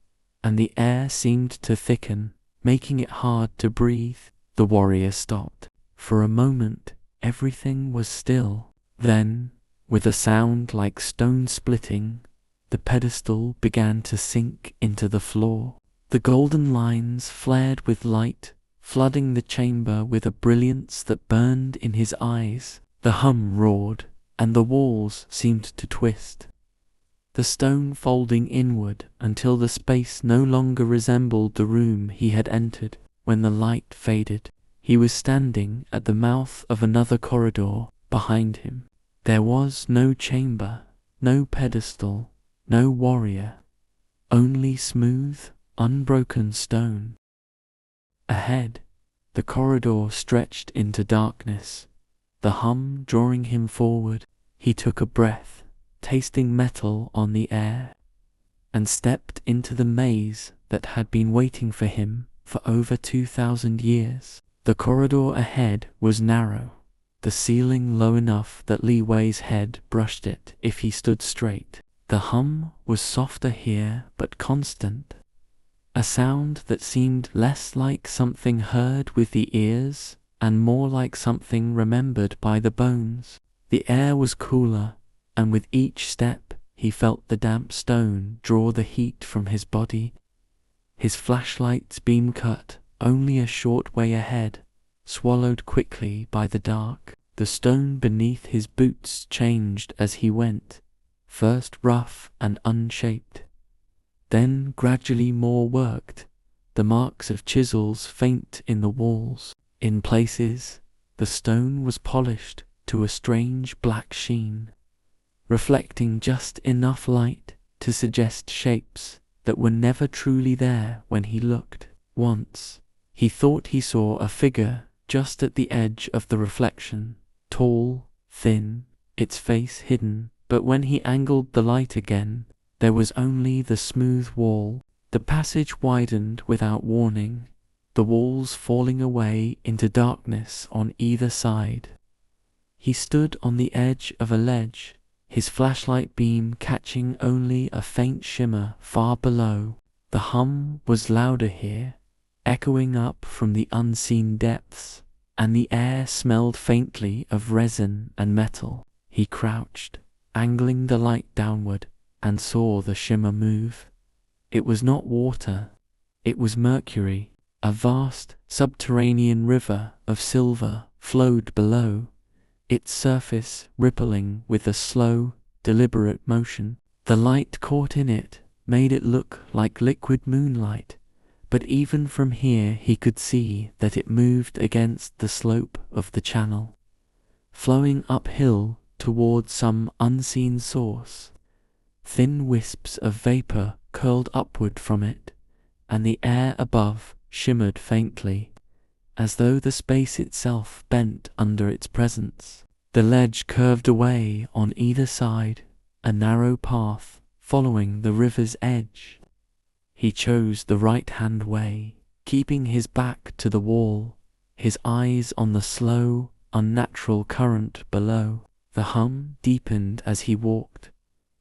and the air seemed to thicken, making it hard to breathe. The warrior stopped. For a moment, everything was still. Then, with a sound like stone splitting, the pedestal began to sink into the floor. The golden lines flared with light, flooding the chamber with a brilliance that burned in his eyes. The hum roared, and the walls seemed to twist, the stone folding inward until the space no longer resembled the room he had entered. When the light faded, he was standing at the mouth of another corridor. Behind him, there was no chamber, no pedestal, no warrior, only smooth, unbroken stone. Ahead, the corridor stretched into darkness, the hum drawing him forward. He took a breath, tasting metal on the air, and stepped into the maze that had been waiting for him for over 2,000 years. The corridor ahead was narrow, the ceiling low enough that Li Wei's head brushed it if he stood straight. The hum was softer here but constant, a sound that seemed less like something heard with the ears and more like something remembered by the bones. The air was cooler, and with each step he felt the damp stone draw the heat from his body. His flashlight's beam cut only a short way ahead, swallowed quickly by the dark. The stone beneath his boots changed as he went, first rough and unshaped, then gradually more worked, the marks of chisels faint in the walls. In places, the stone was polished to a strange black sheen, reflecting just enough light to suggest shapes that were never truly there when he looked. Once, he thought he saw a figure just at the edge of the reflection, tall, thin, its face hidden, but when he angled the light again, there was only the smooth wall. The passage widened without warning, the walls falling away into darkness on either side. He stood on the edge of a ledge, his flashlight beam catching only a faint shimmer far below. The hum was louder here, echoing up from the unseen depths, and the air smelled faintly of resin and metal. He crouched, angling the light downward, and saw the shimmer move. It was not water, it was mercury. A vast subterranean river of silver flowed below, its surface rippling with a slow, deliberate motion. The light caught in it made it look like liquid moonlight, but even from here he could see that it moved against the slope of the channel, flowing uphill toward some unseen source. Thin wisps of vapor curled upward from it, and the air above shimmered faintly, as though the space itself bent under its presence. The ledge curved away on either side, a narrow path following the river's edge. He chose the right-hand way, keeping his back to the wall, his eyes on the slow, unnatural current below. The hum deepened as he walked,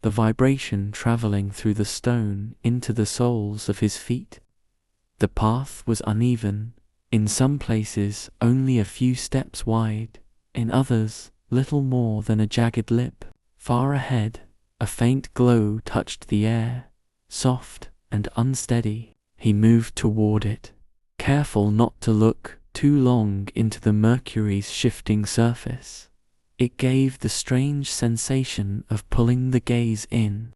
the vibration traveling through the stone into the soles of his feet. The path was uneven, in some places only a few steps wide, in others little more than a jagged lip. Far ahead, a faint glow touched the air, soft and unsteady. He moved toward it, careful not to look too long into the mercury's shifting surface. It gave the strange sensation of pulling the gaze in,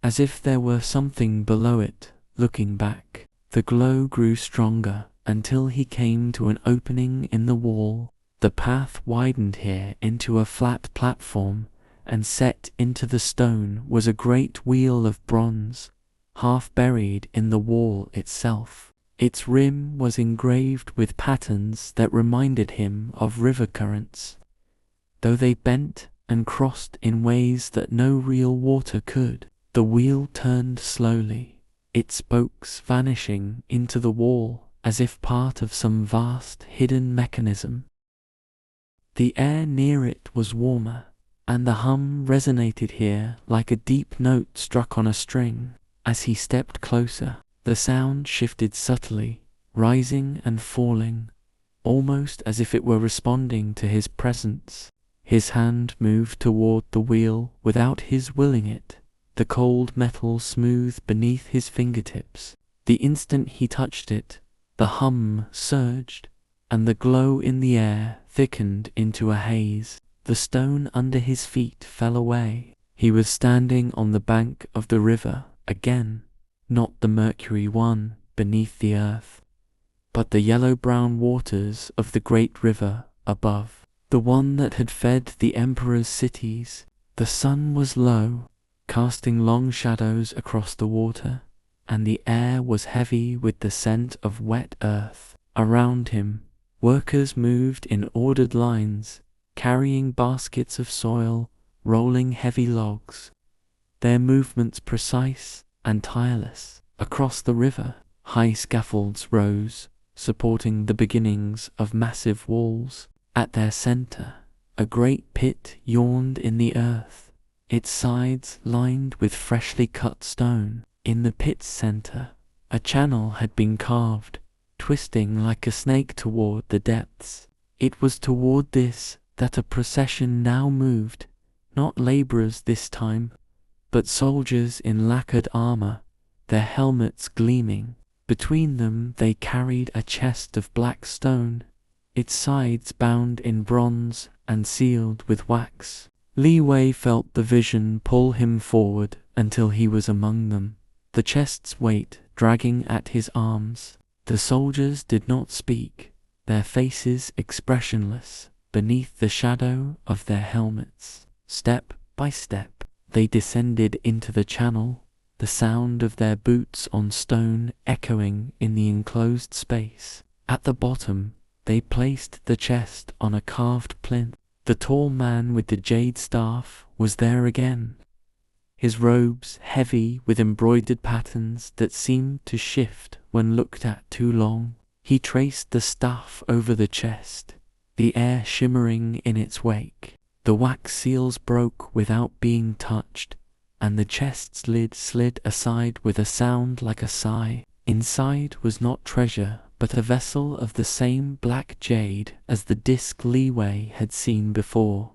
as if there were something below it looking back. The glow grew stronger until he came to an opening in the wall. The path widened here into a flat platform, and set into the stone was a great wheel of bronze, half buried in the wall itself. Its rim was engraved with patterns that reminded him of river currents, though they bent and crossed in ways that no real water could. The wheel turned slowly, its spokes vanishing into the wall as if part of some vast hidden mechanism. The air near it was warmer, and the hum resonated here like a deep note struck on a string. As he stepped closer, the sound shifted subtly, rising and falling, almost as if it were responding to his presence. His hand moved toward the wheel without his willing it, the cold metal smooth beneath his fingertips. The instant he touched it, the hum surged, and the glow in the air thickened into a haze. The stone under his feet fell away. He was standing on the bank of the river again, not the mercury one beneath the earth, but the yellow-brown waters of the great river above, the one that had fed the emperor's cities. The sun was low, casting long shadows across the water, and the air was heavy with the scent of wet earth. Around him, workers moved in ordered lines, carrying baskets of soil, rolling heavy logs, their movements precise and tireless. Across the river, high scaffolds rose, supporting the beginnings of massive walls. At their center, a great pit yawned in the earth, its sides lined with freshly cut stone. In the pit's center, a channel had been carved, twisting like a snake toward the depths. It was toward this that a procession now moved, not laborers this time, but soldiers in lacquered armor, their helmets gleaming. Between them they carried a chest of black stone, its sides bound in bronze and sealed with wax. Li Wei felt the vision pull him forward until he was among them, the chest's weight dragging at his arms. The soldiers did not speak, their faces expressionless beneath the shadow of their helmets. Step by step, they descended into the channel, the sound of their boots on stone echoing in the enclosed space. At the bottom, they placed the chest on a carved plinth. The tall man with the jade staff was there again, his robes heavy with embroidered patterns that seemed to shift when looked at too long. He traced the staff over the chest, the air shimmering in its wake. The wax seals broke without being touched, and the chest's lid slid aside with a sound like a sigh. Inside was not treasure, but a vessel of the same black jade as the disc Li Wei had seen before.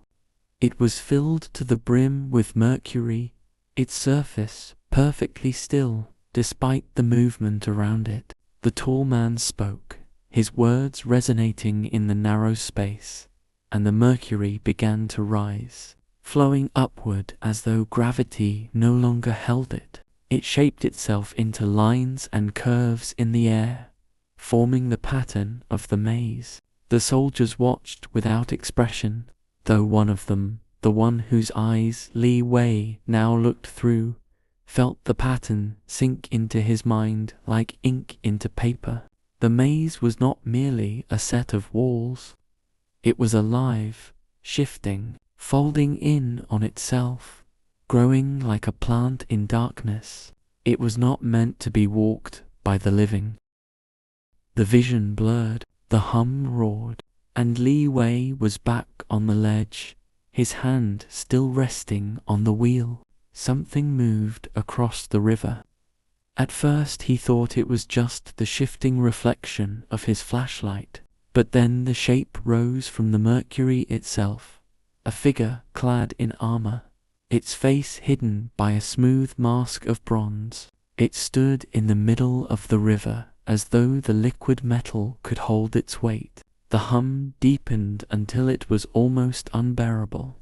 It was filled to the brim with mercury, its surface perfectly still despite the movement around it. The tall man spoke, his words resonating in the narrow space, and the mercury began to rise, flowing upward as though gravity no longer held it. It shaped itself into lines and curves in the air, forming the pattern of the maze. The soldiers watched without expression, though one of them, the one whose eyes Li Wei now looked through, felt the pattern sink into his mind like ink into paper. The maze was not merely a set of walls. It was alive, shifting, folding in on itself, growing like a plant in darkness. It was not meant to be walked by the living. The vision blurred, the hum roared, and Li Wei was back on the ledge, his hand still resting on the wheel. Something moved across the river, At first he thought it was just the shifting reflection of his flashlight, but then the shape rose from the mercury itself, a figure clad in armor, its face hidden by a smooth mask of bronze. It stood in the middle of the river, as though the liquid metal could hold its weight. The hum deepened until it was almost unbearable,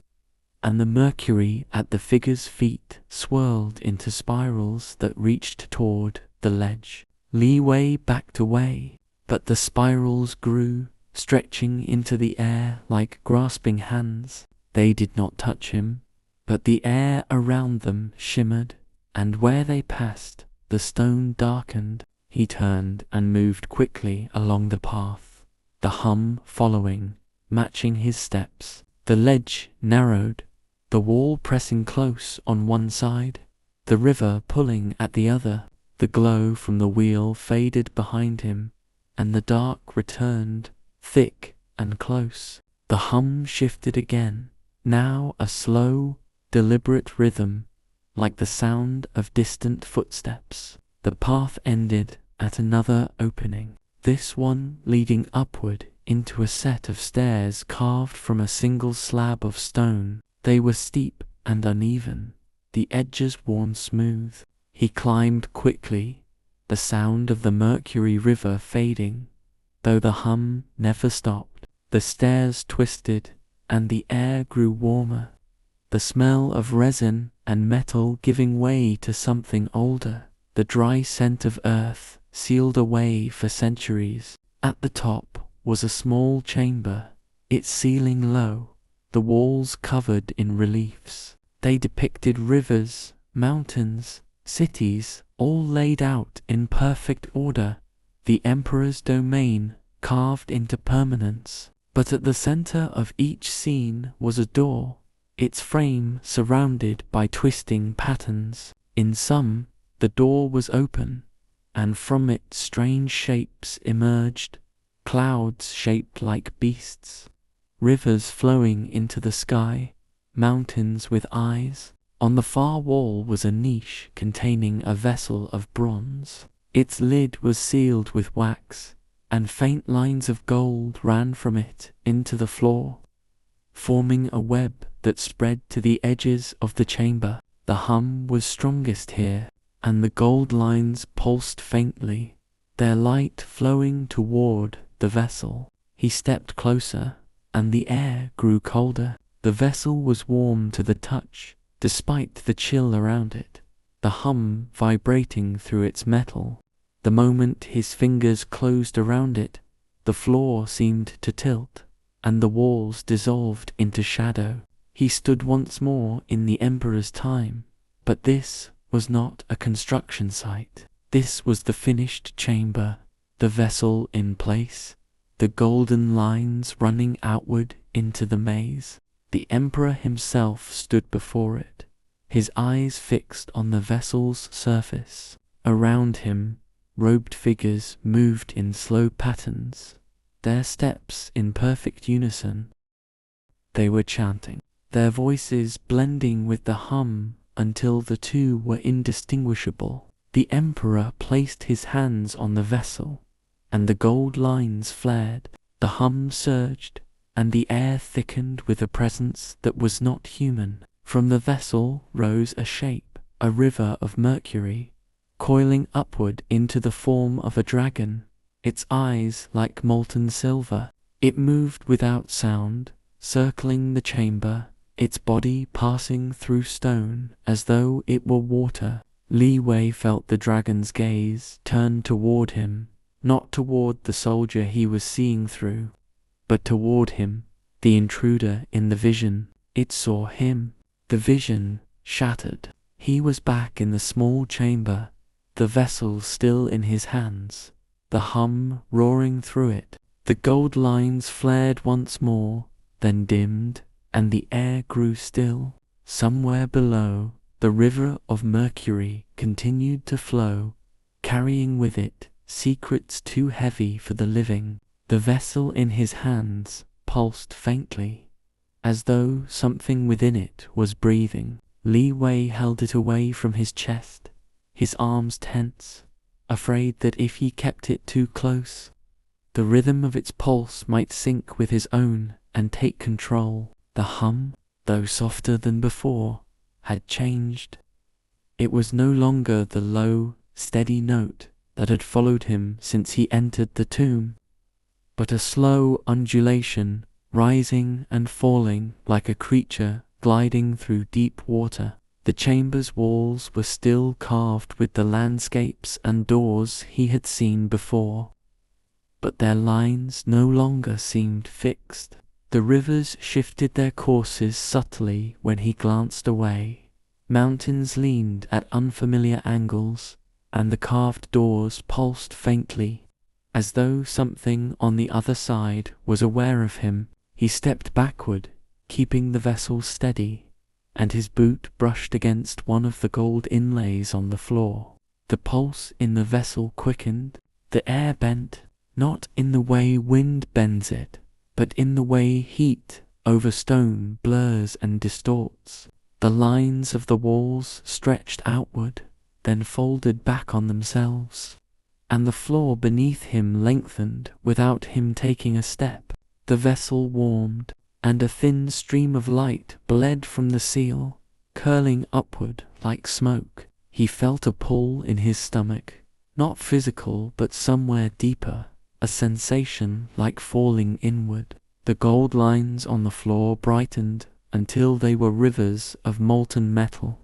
and the mercury at the figure's feet swirled into spirals that reached toward the ledge. Li Wei backed away, but the spirals grew, stretching into the air like grasping hands. They did not touch him, but the air around them shimmered, and where they passed, the stone darkened. He turned and moved quickly along the path, the hum following, matching his steps. The ledge narrowed, the wall pressing close on one side, the river pulling at the other. The glow from the wheel faded behind him, and the dark returned, thick and close. The hum shifted again, now a slow, deliberate rhythm, like the sound of distant footsteps. The path ended at another opening, this one leading upward into a set of stairs carved from a single slab of stone. They were steep and uneven, the edges worn smooth. He climbed quickly, the sound of the mercury river fading, though the hum never stopped. The stairs twisted, and the air grew warmer, the smell of resin and metal giving way to something older, the dry scent of earth sealed away for centuries. At the top was a small chamber, its ceiling low, the walls covered in reliefs. They depicted rivers, mountains, cities, all laid out in perfect order, the emperor's domain carved into permanence. But at the center of each scene was a door, its frame surrounded by twisting patterns. In some, the door was open, and from it strange shapes emerged, clouds shaped like beasts, rivers flowing into the sky, mountains with eyes. On the far wall was a niche containing a vessel of bronze. Its lid was sealed with wax, and faint lines of gold ran from it into the floor, forming a web that spread to the edges of the chamber. The hum was strongest here, and the gold lines pulsed faintly, their light flowing toward the vessel. He stepped closer, and the air grew colder. The vessel was warm to the touch, despite the chill around it, the hum vibrating through its metal. The moment his fingers closed around it, the floor seemed to tilt, and the walls dissolved into shadow. He stood once more in the emperor's time, but this was not a construction site. This was the finished chamber, the vessel in place, the golden lines running outward into the maze. The emperor himself stood before it, his eyes fixed on the vessel's surface. Around him, robed figures moved in slow patterns, their steps in perfect unison. They were chanting, their voices blending with the hum until the two were indistinguishable. The emperor placed his hands on the vessel, and the gold lines flared. The hum surged, and the air thickened with a presence that was not human. From the vessel rose a shape, a river of mercury, coiling upward into the form of a dragon, its eyes like molten silver. It moved without sound, circling the chamber, its body passing through stone as though it were water. Li Wei felt the dragon's gaze turn toward him, not toward the soldier he was seeing through, but toward him, the intruder in the vision. It saw him. The vision shattered. He was back in the small chamber, the vessel still in his hands, the hum roaring through it. The gold lines flared once more, then dimmed, and the air grew still. Somewhere below, the river of mercury continued to flow, carrying with it secrets too heavy for the living. The vessel in his hands pulsed faintly, as though something within it was breathing. Li Wei held it away from his chest, his arms tense, afraid that if he kept it too close, the rhythm of its pulse might sync with his own and take control. The hum, though softer than before, had changed. It was no longer the low, steady note that had followed him since he entered the tomb, but a slow undulation, rising and falling like a creature gliding through deep water. The chamber's walls were still carved with the landscapes and doors he had seen before, but their lines no longer seemed fixed. The rivers shifted their courses subtly when he glanced away. Mountains leaned at unfamiliar angles, and the carved doors pulsed faintly, as though something on the other side was aware of him. He stepped backward, keeping the vessel steady, and his boot brushed against one of the gold inlays on the floor. The pulse in the vessel quickened, the air bent, not in the way wind bends it, but in the way heat over stone blurs and distorts. The lines of the walls stretched outward, then folded back on themselves, and the floor beneath him lengthened without him taking a step. The vessel warmed, and a thin stream of light bled from the seal, curling upward like smoke. He felt a pull in his stomach, not physical but somewhere deeper, a sensation like falling inward. The gold lines on the floor brightened until they were rivers of molten metal,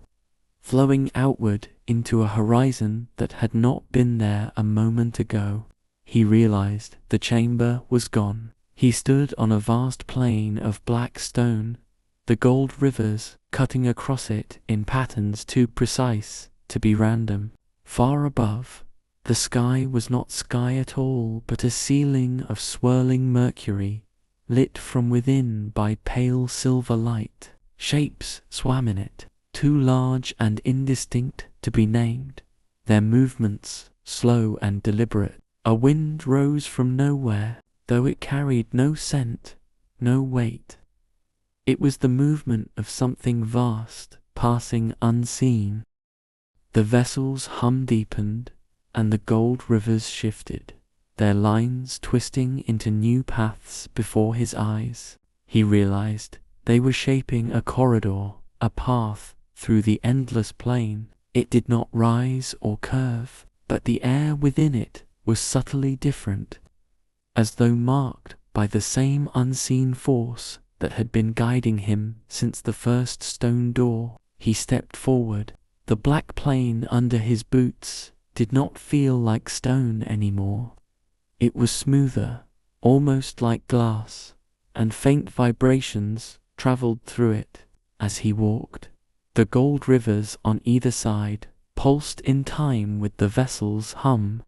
flowing outward into a horizon that had not been there a moment ago. He realized the chamber was gone. He stood on a vast plain of black stone, the gold rivers cutting across it in patterns too precise to be random. Far above, the sky was not sky at all, but a ceiling of swirling mercury, lit from within by pale silver light. Shapes swam in it, too large and indistinct to be named, their movements slow and deliberate. A wind rose from nowhere, though it carried no scent, no weight. It was the movement of something vast, passing unseen. The vessel's hum deepened, and the gold rivers shifted, their lines twisting into new paths before his eyes. He realized they were shaping a corridor, a path through the endless plain. It did not rise or curve, but the air within it was subtly different, as though marked by the same unseen force that had been guiding him since the first stone door. He stepped forward. The black plain under his boots did not feel like stone anymore. It was smoother, almost like glass, and faint vibrations traveled through it as he walked. The gold rivers on either side pulsed in time with the vessel's hum,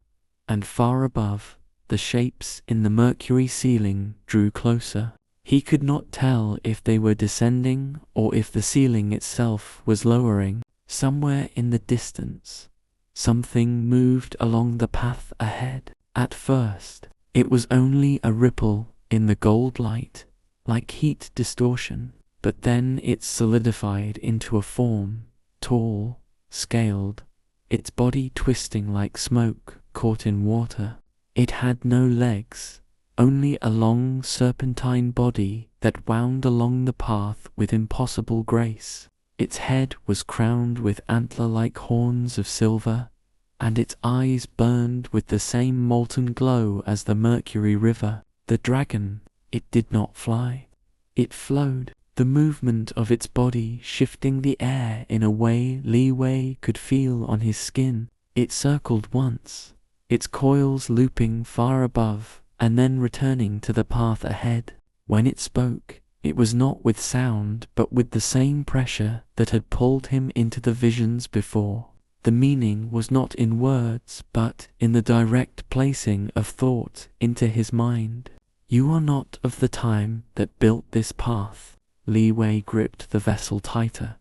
and far above, the shapes in the mercury ceiling drew closer. He could not tell if they were descending or if the ceiling itself was lowering. Somewhere in the distance, something moved along the path ahead. At first, it was only a ripple in the gold light, like heat distortion, but then it solidified into a form, tall, scaled, its body twisting like smoke caught in water. It had no legs, only a long serpentine body that wound along the path with impossible grace. Its head was crowned with antler-like horns of silver, and its eyes burned with the same molten glow as the Mercury River. The dragon, it did not fly. It flowed, the movement of its body shifting the air in a way Li Wei could feel on his skin. It circled once, its coils looping far above and then returning to the path ahead. When it spoke, it was not with sound but with the same pressure that had pulled him into the visions before. The meaning was not in words but in the direct placing of thought into his mind. You are not of the time that built this path. Li Wei gripped the vessel tighter,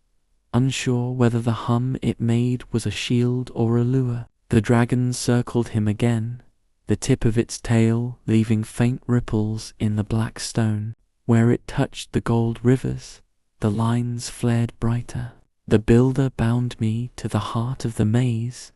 unsure whether the hum it made was a shield or a lure. The dragon circled him again, the tip of its tail leaving faint ripples in the black stone. Where it touched the gold rivers, the lines flared brighter. The builder bound me to the heart of the maze,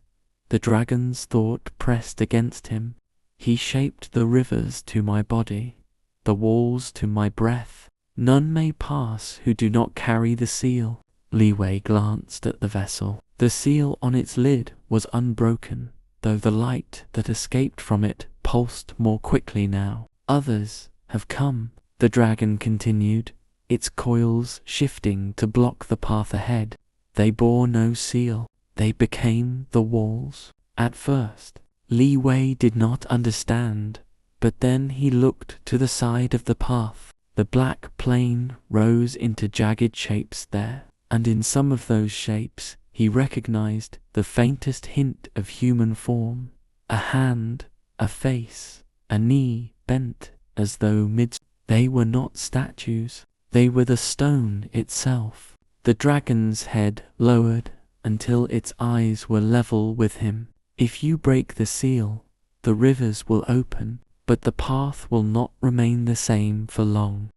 The dragon's thought pressed against him. He shaped the rivers to my body, the walls to my breath. None may pass who do not carry the seal. Li Wei glanced at the vessel. The seal on its lid was unbroken, though the light that escaped from it pulsed more quickly now. Others have come, the dragon continued, its coils shifting to block the path ahead. They bore no seal. They became the walls. At first, Li Wei did not understand, but then he looked to the side of the path. The black plain rose into jagged shapes there, and in some of those shapes he recognized the faintest hint of human form. A hand, a face, a knee bent as though mid. They were not statues. They were the stone itself. The dragon's head lowered until its eyes were level with him. If you break the seal, the rivers will open, but the path will not remain the same for long.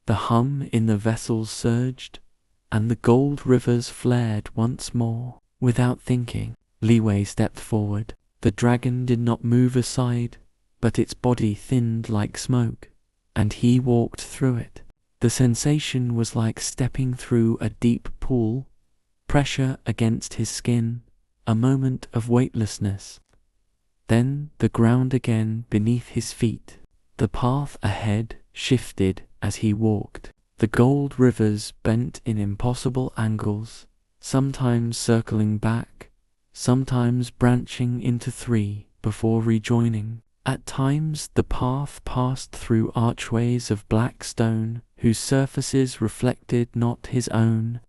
The hum in the vessels surged, and the gold rivers flared once more. Without thinking, Li Wei stepped forward. The dragon did not move aside, but its body thinned like smoke, and he walked through it. The sensation was like stepping through a deep pool, pressure against his skin, a moment of weightlessness. Then the ground again beneath his feet. The path ahead shifted as he walked. The gold rivers bent in impossible angles, sometimes circling back, sometimes branching into three before rejoining. At times the path passed through archways of black stone whose surfaces reflected not his own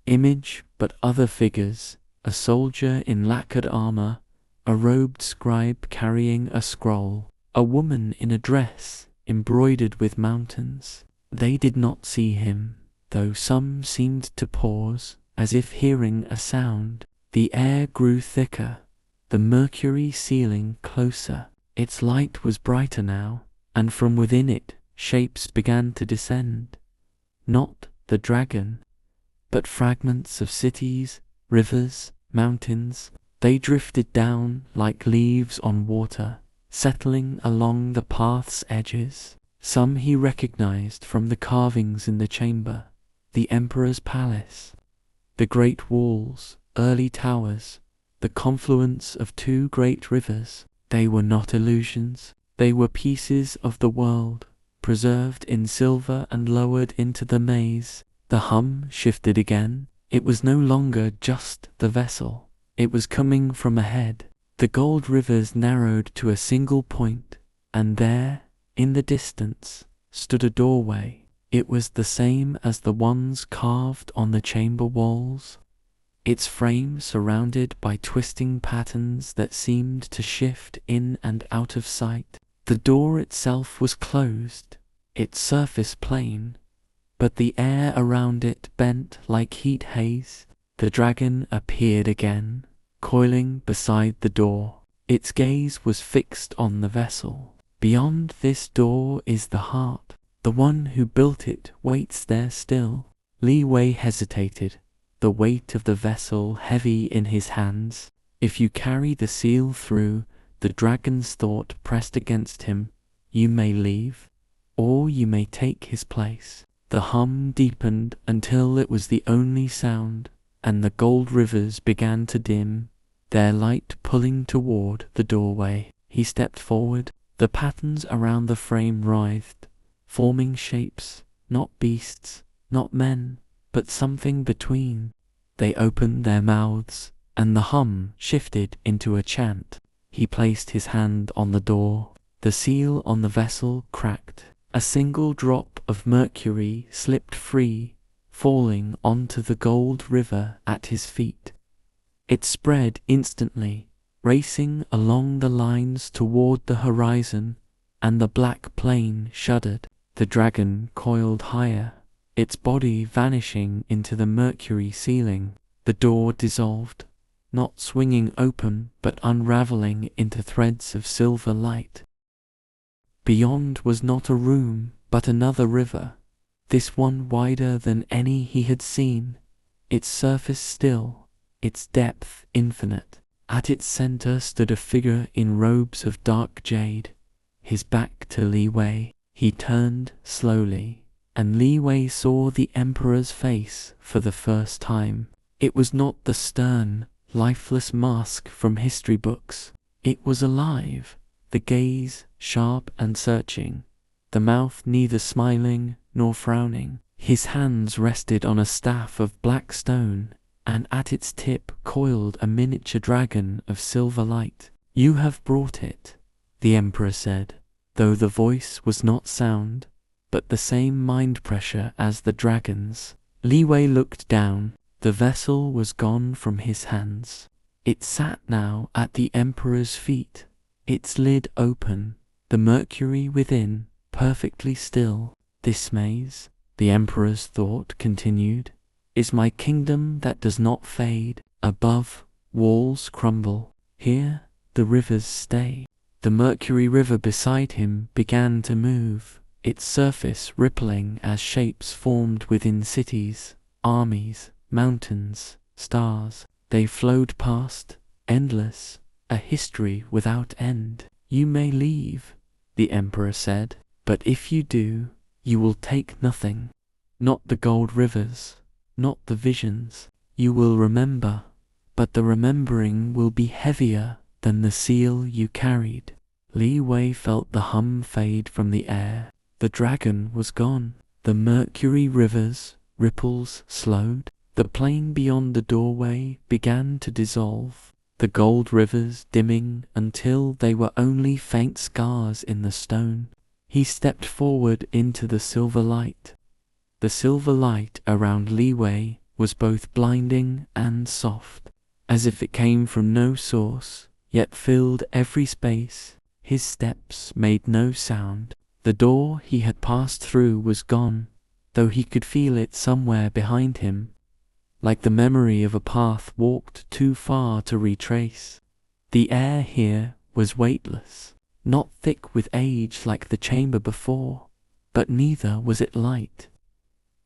image but other figures, a soldier in lacquered armor, a robed scribe carrying a scroll, a woman in a dress embroidered with mountains. They did not see him, though some seemed to pause, as if hearing a sound. The air grew thicker, the mercury ceiling closer. Its light was brighter now, and from within it shapes began to descend. Not the dragon, but fragments of cities, rivers, mountains. They drifted down like leaves on water, settling along the path's edges. Some he recognized from the carvings in the chamber, the emperor's palace, the great walls, early towers, the confluence of two great rivers. They were not illusions. They were pieces of the world, preserved in silver and lowered into the maze. The hum shifted again. It was no longer just the vessel. It was coming from ahead. The gold rivers narrowed to a single point, and there, in the distance, stood a doorway. It was the same as the ones carved on the chamber walls, its frame surrounded by twisting patterns that seemed to shift in and out of sight. The door itself was closed, its surface plain, but the air around it bent like heat haze. The dragon appeared again, coiling beside the door. Its gaze was fixed on the vessel. Beyond this door is the heart. The one who built it waits there still. Li Wei hesitated, the weight of the vessel heavy in his hands. If you carry the seal through, the dragon's thought pressed against him, you may leave, or you may take his place. The hum deepened until it was the only sound, and the gold rivers began to dim, their light pulling toward the doorway. He stepped forward. The patterns around the frame writhed, forming shapes, not beasts, not men, but something between. They opened their mouths, and the hum shifted into a chant. He placed his hand on the door. The seal on the vessel cracked. A single drop of mercury slipped free, falling onto the gold river at his feet. It spread instantly, racing along the lines toward the horizon, and the black plain shuddered. The dragon coiled higher, its body vanishing into the mercury ceiling. The door dissolved, not swinging open but unraveling into threads of silver light. Beyond was not a room, but another river, this one wider than any he had seen, its surface still, its depth infinite. At its center stood a figure in robes of dark jade, his back to Li Wei. He turned slowly, and Li Wei saw the emperor's face for the first time. It was not the stern, lifeless mask from history books. It was alive, the gaze sharp and searching, the mouth neither smiling nor frowning. His hands rested on a staff of black stone, and at its tip coiled a miniature dragon of silver light. "You have brought it," the emperor said, though the voice was not sound, but the same mind pressure as the dragon's. Li Wei looked down. The vessel was gone from his hands. It sat now at the emperor's feet, its lid open, the mercury within perfectly still. "This maze," the emperor's thought continued, "is my kingdom that does not fade. Above, walls crumble. Here, the rivers stay." The mercury river beside him began to move, its surface rippling as shapes formed within cities, armies, mountains, stars. They flowed past, endless, a history without end. "You may leave," the emperor said, "but if you do, you will take nothing. Not the gold rivers, not the visions. You will remember, but the remembering will be heavier than the seal you carried." Li Wei felt the hum fade from the air. The dragon was gone. The mercury river's ripples slowed. The plain beyond the doorway began to dissolve, the gold rivers dimming until they were only faint scars in the stone. He stepped forward into the silver light. The silver light around Li Wei was both blinding and soft, as if it came from no source, yet filled every space. His steps made no sound. The door he had passed through was gone, though he could feel it somewhere behind him, like the memory of a path walked too far to retrace. The air here was weightless, not thick with age like the chamber before, but neither was it light.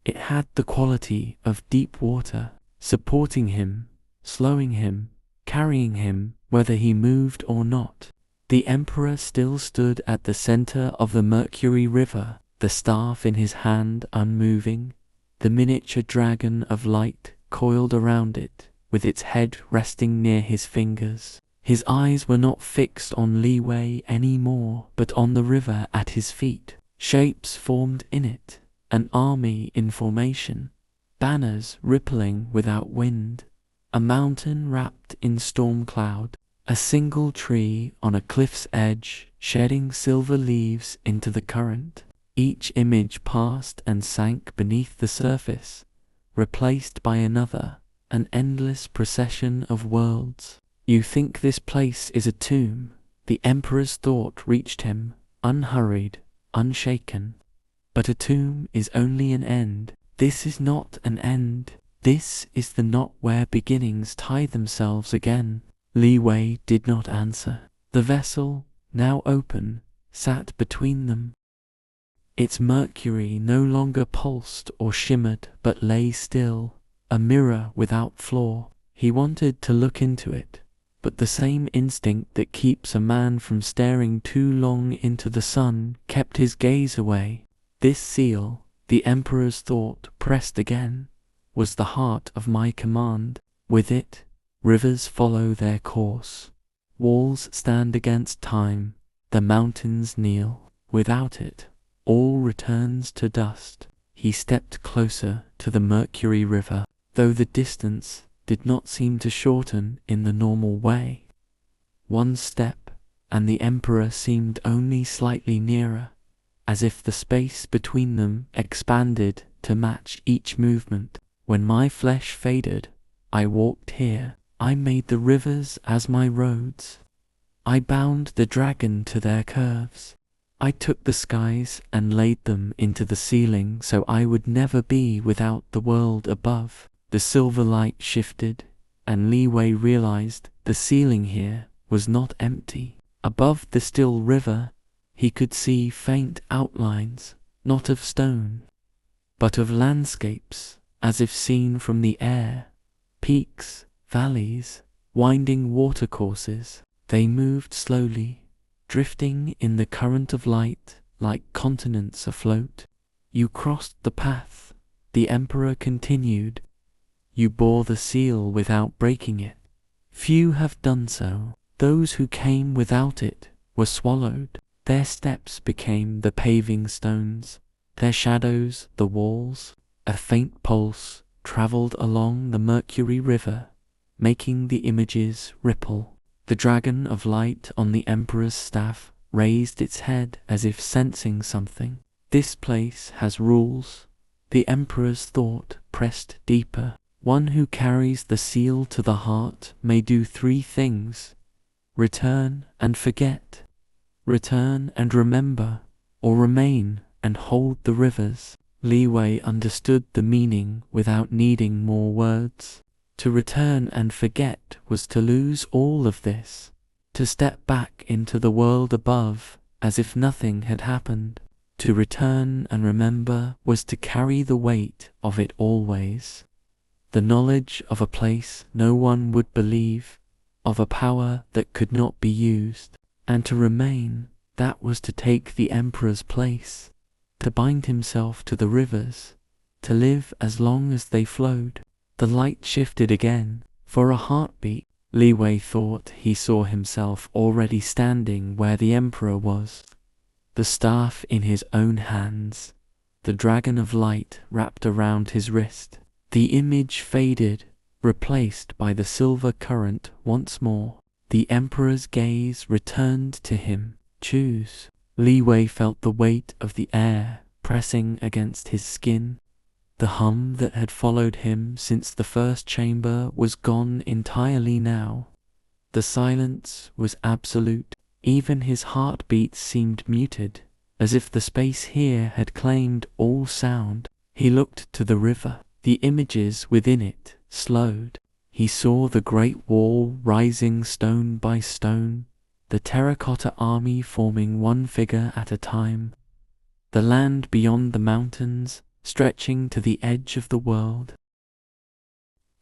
It had the quality of deep water, supporting him, slowing him, carrying him whether he moved or not. The emperor still stood at the center of the mercury river, the staff in his hand unmoving, the miniature dragon of light coiled around it, with its head resting near his fingers. His eyes were not fixed on Li Wei any more, but on the river at his feet. Shapes formed in it, an army in formation, banners rippling without wind, a mountain wrapped in storm cloud, a single tree on a cliff's edge shedding silver leaves into the current. Each image passed and sank beneath the surface, replaced by another, an endless procession of worlds. "You think this place is a tomb?" The emperor's thought reached him, unhurried, unshaken. "But a tomb is only an end. This is not an end. This is the knot where beginnings tie themselves again." Li Wei did not answer. The vessel, now open, sat between them. Its mercury no longer pulsed or shimmered, but lay still, a mirror without flaw. He wanted to look into it, but the same instinct that keeps a man from staring too long into the sun kept his gaze away. This seal, the emperor's thought pressed again, was the heart of my command. With it, rivers follow their course. Walls stand against time, the mountains kneel. Without it, all returns to dust. He stepped closer to the mercury river, though the distance did not seem to shorten in the normal way. One step, and the emperor seemed only slightly nearer, as if the space between them expanded to match each movement. "When my flesh faded, I walked here. I made the rivers as my roads. I bound the dragon to their curves. I took the skies and laid them into the ceiling so I would never be without the world above." The silver light shifted, and Li Wei realized the ceiling here was not empty. Above the still river, he could see faint outlines, not of stone, but of landscapes, as if seen from the air, peaks, valleys, winding watercourses. They moved slowly, drifting in the current of light like continents afloat. You crossed the path, the emperor continued. You bore the seal without breaking it. Few have done so. Those who came without it were swallowed. Their steps became the paving stones, their shadows the walls. A faint pulse traveled along the Mercury River, making the images ripple. The dragon of light on the emperor's staff raised its head as if sensing something. This place has rules. The emperor's thought pressed deeper. One who carries the seal to the heart may do 3 things: return and forget, return and remember, or remain and hold the rivers. Li Wei understood the meaning without needing more words. To return and forget was to lose all of this, to step back into the world above as if nothing had happened. To return and remember was to carry the weight of it always. The knowledge of a place no one would believe, of a power that could not be used. And to remain, that was to take the emperor's place, to bind himself to the rivers, to live as long as they flowed. The light shifted again. For a heartbeat, Li Wei thought he saw himself already standing where the emperor was, the staff in his own hands, the dragon of light wrapped around his wrist. The image faded, replaced by the silver current once more. The emperor's gaze returned to him. Choose. Li Wei felt the weight of the air pressing against his skin. The hum that had followed him since the first chamber was gone entirely now. The silence was absolute. Even his heartbeat seemed muted, as if the space here had claimed all sound. He looked to the river. The images within it slowed. He saw the great wall rising stone by stone, the terracotta army forming one figure at a time, the land beyond the mountains stretching to the edge of the world.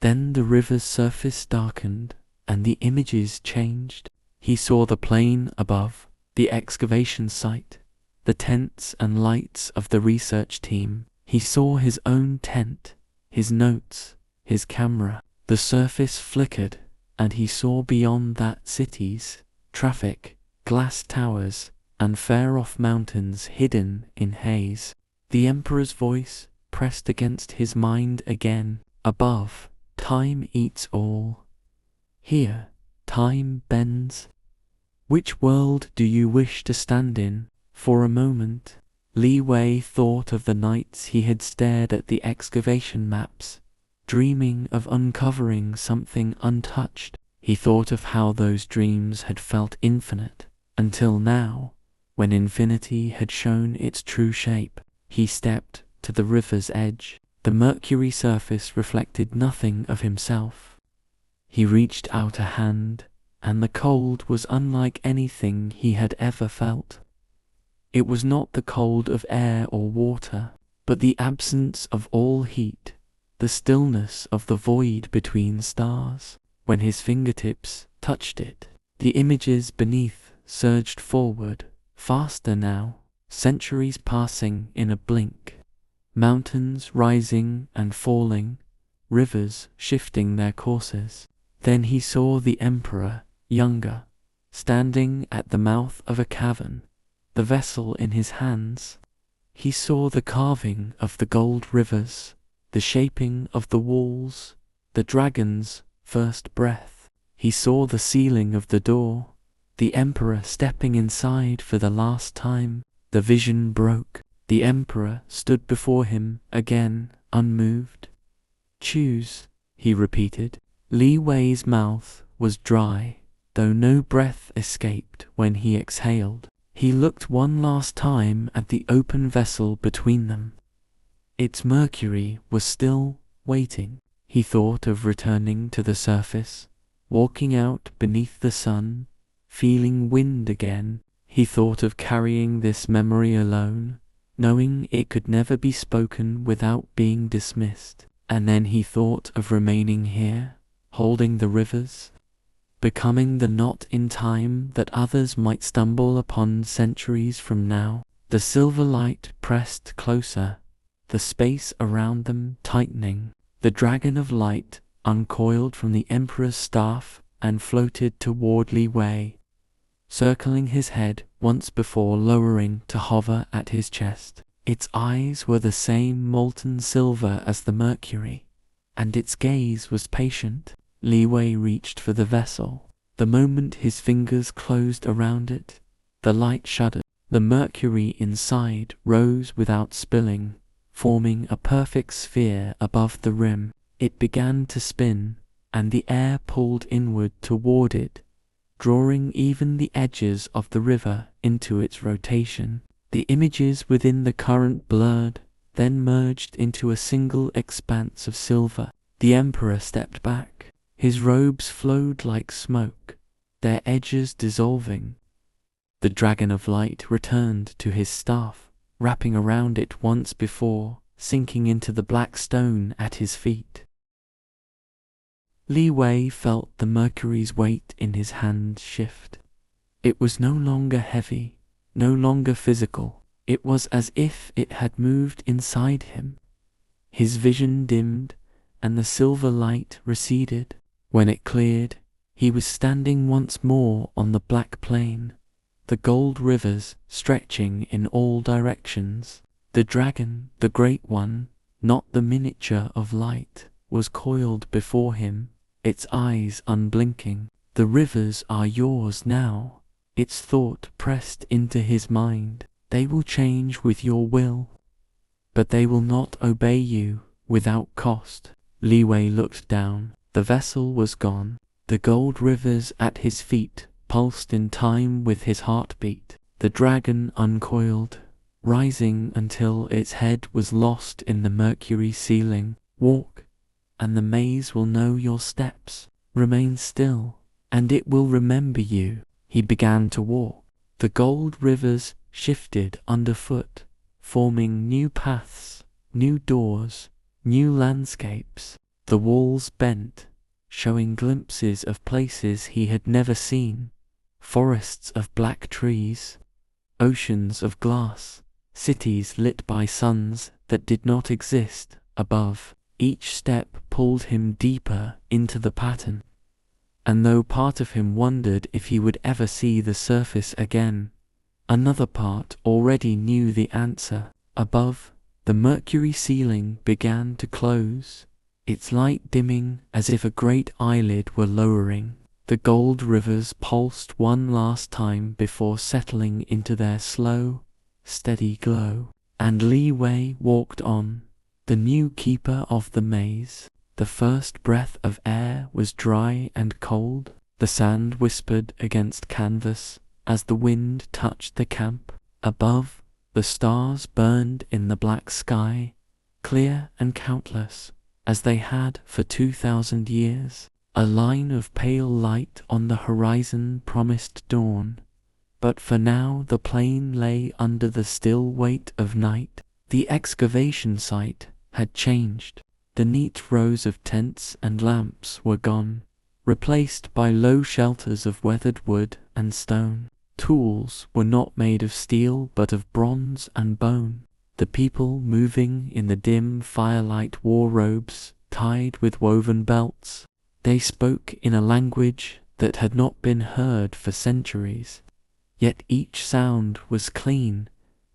Then the river's surface darkened, and the images changed. He saw the plain above, the excavation site, the tents and lights of the research team. He saw his own tent, his notes, his camera. The surface flickered, and he saw beyond that cities, traffic, glass towers, and far-off mountains hidden in haze. The emperor's voice pressed against his mind again. Above, time eats all. Here, time bends. Which world do you wish to stand in? For a moment, Li Wei thought of the nights he had stared at the excavation maps, dreaming of uncovering something untouched. He thought of how those dreams had felt infinite, until now, when infinity had shown its true shape. He stepped to the river's edge. The mercury surface reflected nothing of himself. He reached out a hand, and the cold was unlike anything he had ever felt. It was not the cold of air or water, but the absence of all heat, the stillness of the void between stars. When his fingertips touched it, the images beneath surged forward, faster now, centuries passing in a blink, mountains rising and falling, rivers shifting their courses. Then he saw the emperor, younger, standing at the mouth of a cavern, the vessel in his hands. He saw the carving of the gold rivers, the shaping of the walls, the dragon's first breath. He saw the sealing of the door, the emperor stepping inside for the last time. The vision broke. The emperor stood before him again, unmoved. Choose, he repeated. Li Wei's mouth was dry, though no breath escaped when he exhaled. He looked one last time at the open vessel between them. Its mercury was still waiting. He thought of returning to the surface, walking out beneath the sun, feeling wind again. He thought of carrying this memory alone, knowing it could never be spoken without being dismissed. And then he thought of remaining here, holding the rivers, becoming the knot in time that others might stumble upon centuries from now. The silver light pressed closer, the space around them tightening. The dragon of light uncoiled from the emperor's staff and floated toward Li Wei, circling his head once before lowering to hover at his chest. Its eyes were the same molten silver as the mercury, and its gaze was patient. Li Wei reached for the vessel. The moment his fingers closed around it, the light shuddered. The mercury inside rose without spilling, forming a perfect sphere above the rim. It began to spin, and the air pulled inward toward it, drawing even the edges of the river into its rotation. The images within the current blurred, then merged into a single expanse of silver. The emperor stepped back. His robes flowed like smoke, their edges dissolving. The dragon of light returned to his staff, wrapping around it once before, sinking into the black stone at his feet. Li Wei felt the mercury's weight in his hand shift. It was no longer heavy, no longer physical. It was as if it had moved inside him. His vision dimmed, and the silver light receded. When it cleared, he was standing once more on the black plain, the gold rivers stretching in all directions. The dragon, the great one, not the miniature of light, was coiled before him, its eyes unblinking. "The rivers are yours now," its thought pressed into his mind. "They will change with your will, but they will not obey you without cost." Li Wei looked down. The vessel was gone. The gold rivers at his feet pulsed in time with his heartbeat. The dragon uncoiled, rising until its head was lost in the mercury ceiling. "Walk, and the maze will know your steps. Remain still, and it will remember you." He began to walk. The gold rivers shifted underfoot, forming new paths, new doors, new landscapes. The walls bent, showing glimpses of places he had never seen. Forests of black trees, oceans of glass, cities lit by suns that did not exist above. Each step pulled him deeper into the pattern, and though part of him wondered if he would ever see the surface again, another part already knew the answer. Above, the mercury ceiling began to close, its light dimming as if a great eyelid were lowering. The gold rivers pulsed one last time before settling into their slow, steady glow. And Li Wei walked on, the new keeper of the maze. The first breath of air was dry and cold. The sand whispered against canvas as the wind touched the camp. Above, the stars burned in the black sky, clear and countless, as they had for 2,000 years. A line of pale light on the horizon promised dawn, but for now the plain lay under the still weight of night. The excavation site had changed. The neat rows of tents and lamps were gone, replaced by low shelters of weathered wood and stone. Tools were not made of steel but of bronze and bone. The people moving in the dim firelight wore robes tied with woven belts. They spoke in a language that had not been heard for centuries, yet each sound was clean,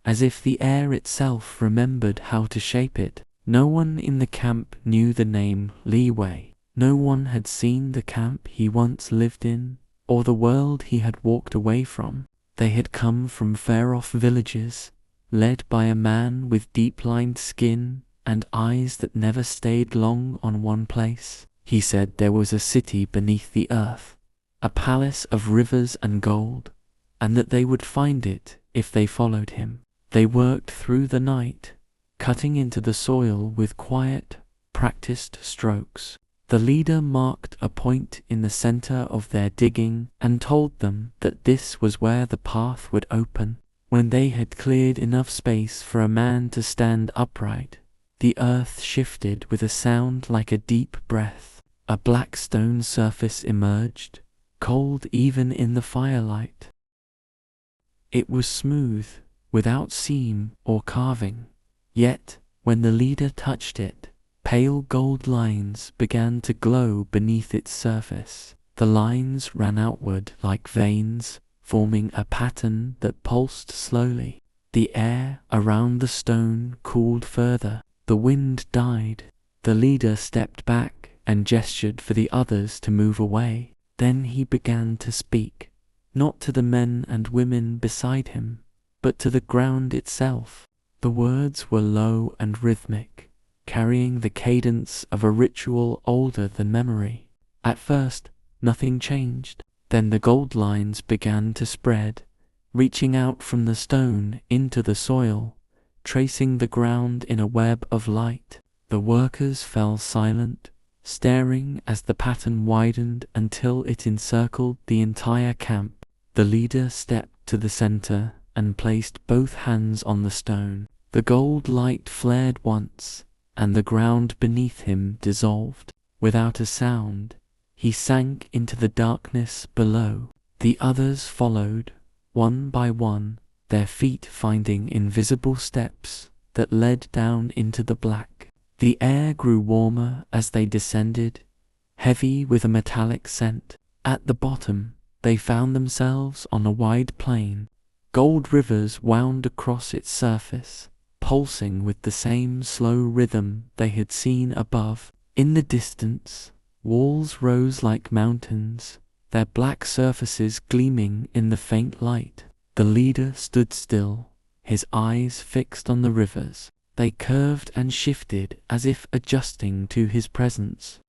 as if the air itself remembered how to shape it. No one in the camp knew the name Li Wei. No one had seen the camp he once lived in, or the world he had walked away from. They had come from far-off villages, led by a man with deep-lined skin and eyes that never stayed long on one place. He said there was a city beneath the earth, a palace of rivers and gold, and that they would find it if they followed him. They worked through the night, cutting into the soil with quiet, practiced strokes. The leader marked a point in the center of their digging and told them that this was where the path would open. When they had cleared enough space for a man to stand upright, the earth shifted with a sound like a deep breath. A black stone surface emerged, cold even in the firelight. It was smooth, without seam or carving, yet, when the leader touched it, pale gold lines began to glow beneath its surface. The lines ran outward like veins, forming a pattern that pulsed slowly. The air around the stone cooled further. The wind died. The leader stepped back and gestured for the others to move away. Then he began to speak, not to the men and women beside him, but to the ground itself. The words were low and rhythmic, carrying the cadence of a ritual older than memory. At first, nothing changed. Then the gold lines began to spread, reaching out from the stone into the soil, tracing the ground in a web of light. The workers fell silent, staring as the pattern widened until it encircled the entire camp. The leader stepped to the center and placed both hands on the stone. The gold light flared once, and the ground beneath him dissolved. Without a sound, he sank into the darkness below. The others followed, one by one, their feet finding invisible steps that led down into the black. The air grew warmer as they descended, heavy with a metallic scent. At the bottom, they found themselves on a wide plain. Gold rivers wound across its surface, pulsing with the same slow rhythm they had seen above. In the distance, walls rose like mountains, their black surfaces gleaming in the faint light. The leader stood still, his eyes fixed on the rivers. They curved and shifted as if adjusting to his presence.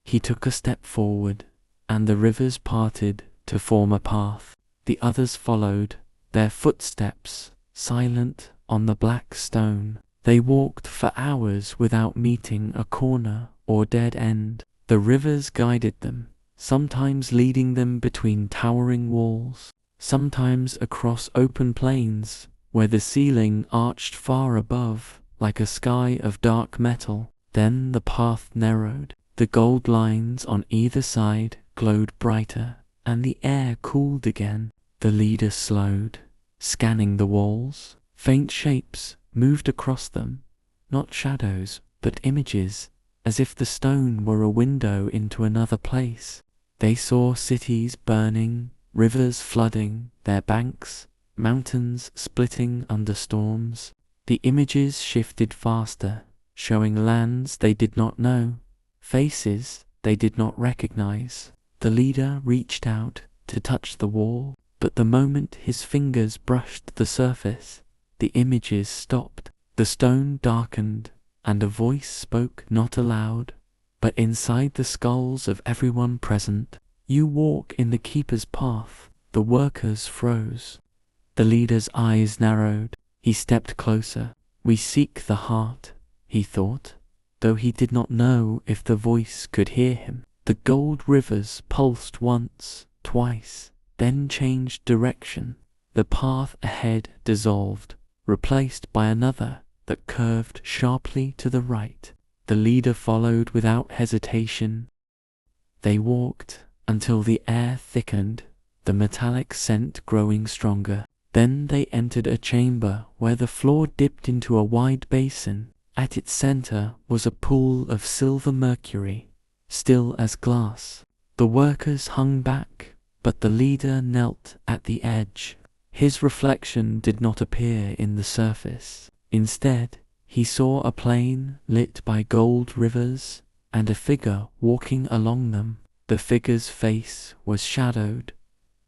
He took a step forward, and the rivers parted to form a path. The others followed, their footsteps silent on the black stone. They walked for hours without meeting a corner or dead end. The rivers guided them, sometimes leading them between towering walls, sometimes across open plains where the ceiling arched far above like a sky of dark metal. Then the path narrowed. The gold lines on either side glowed brighter, and the air cooled again. The leader slowed, scanning the walls. Faint shapes moved across them, not shadows, but images, as if the stone were a window into another place. They saw cities burning, rivers flooding their banks, mountains splitting under storms. The images shifted faster, showing lands they did not know, faces they did not recognize. The leader reached out to touch the wall, but the moment his fingers brushed the surface, the images stopped. The stone darkened, and a voice spoke not aloud, but inside the skulls of everyone present. "You walk in the keeper's path." The workers froze. The leader's eyes narrowed. He stepped closer. "We seek the heart," he thought, though he did not know if the voice could hear him. The gold rivers pulsed once, twice, then changed direction. The path ahead dissolved, replaced by another that curved sharply to the right. The leader followed without hesitation. They walked until the air thickened, the metallic scent growing stronger. Then they entered a chamber where the floor dipped into a wide basin. At its center was a pool of silver mercury, still as glass. The workers hung back, but the leader knelt at the edge. His reflection did not appear in the surface. Instead, he saw a plain lit by gold rivers and a figure walking along them. The figure's face was shadowed,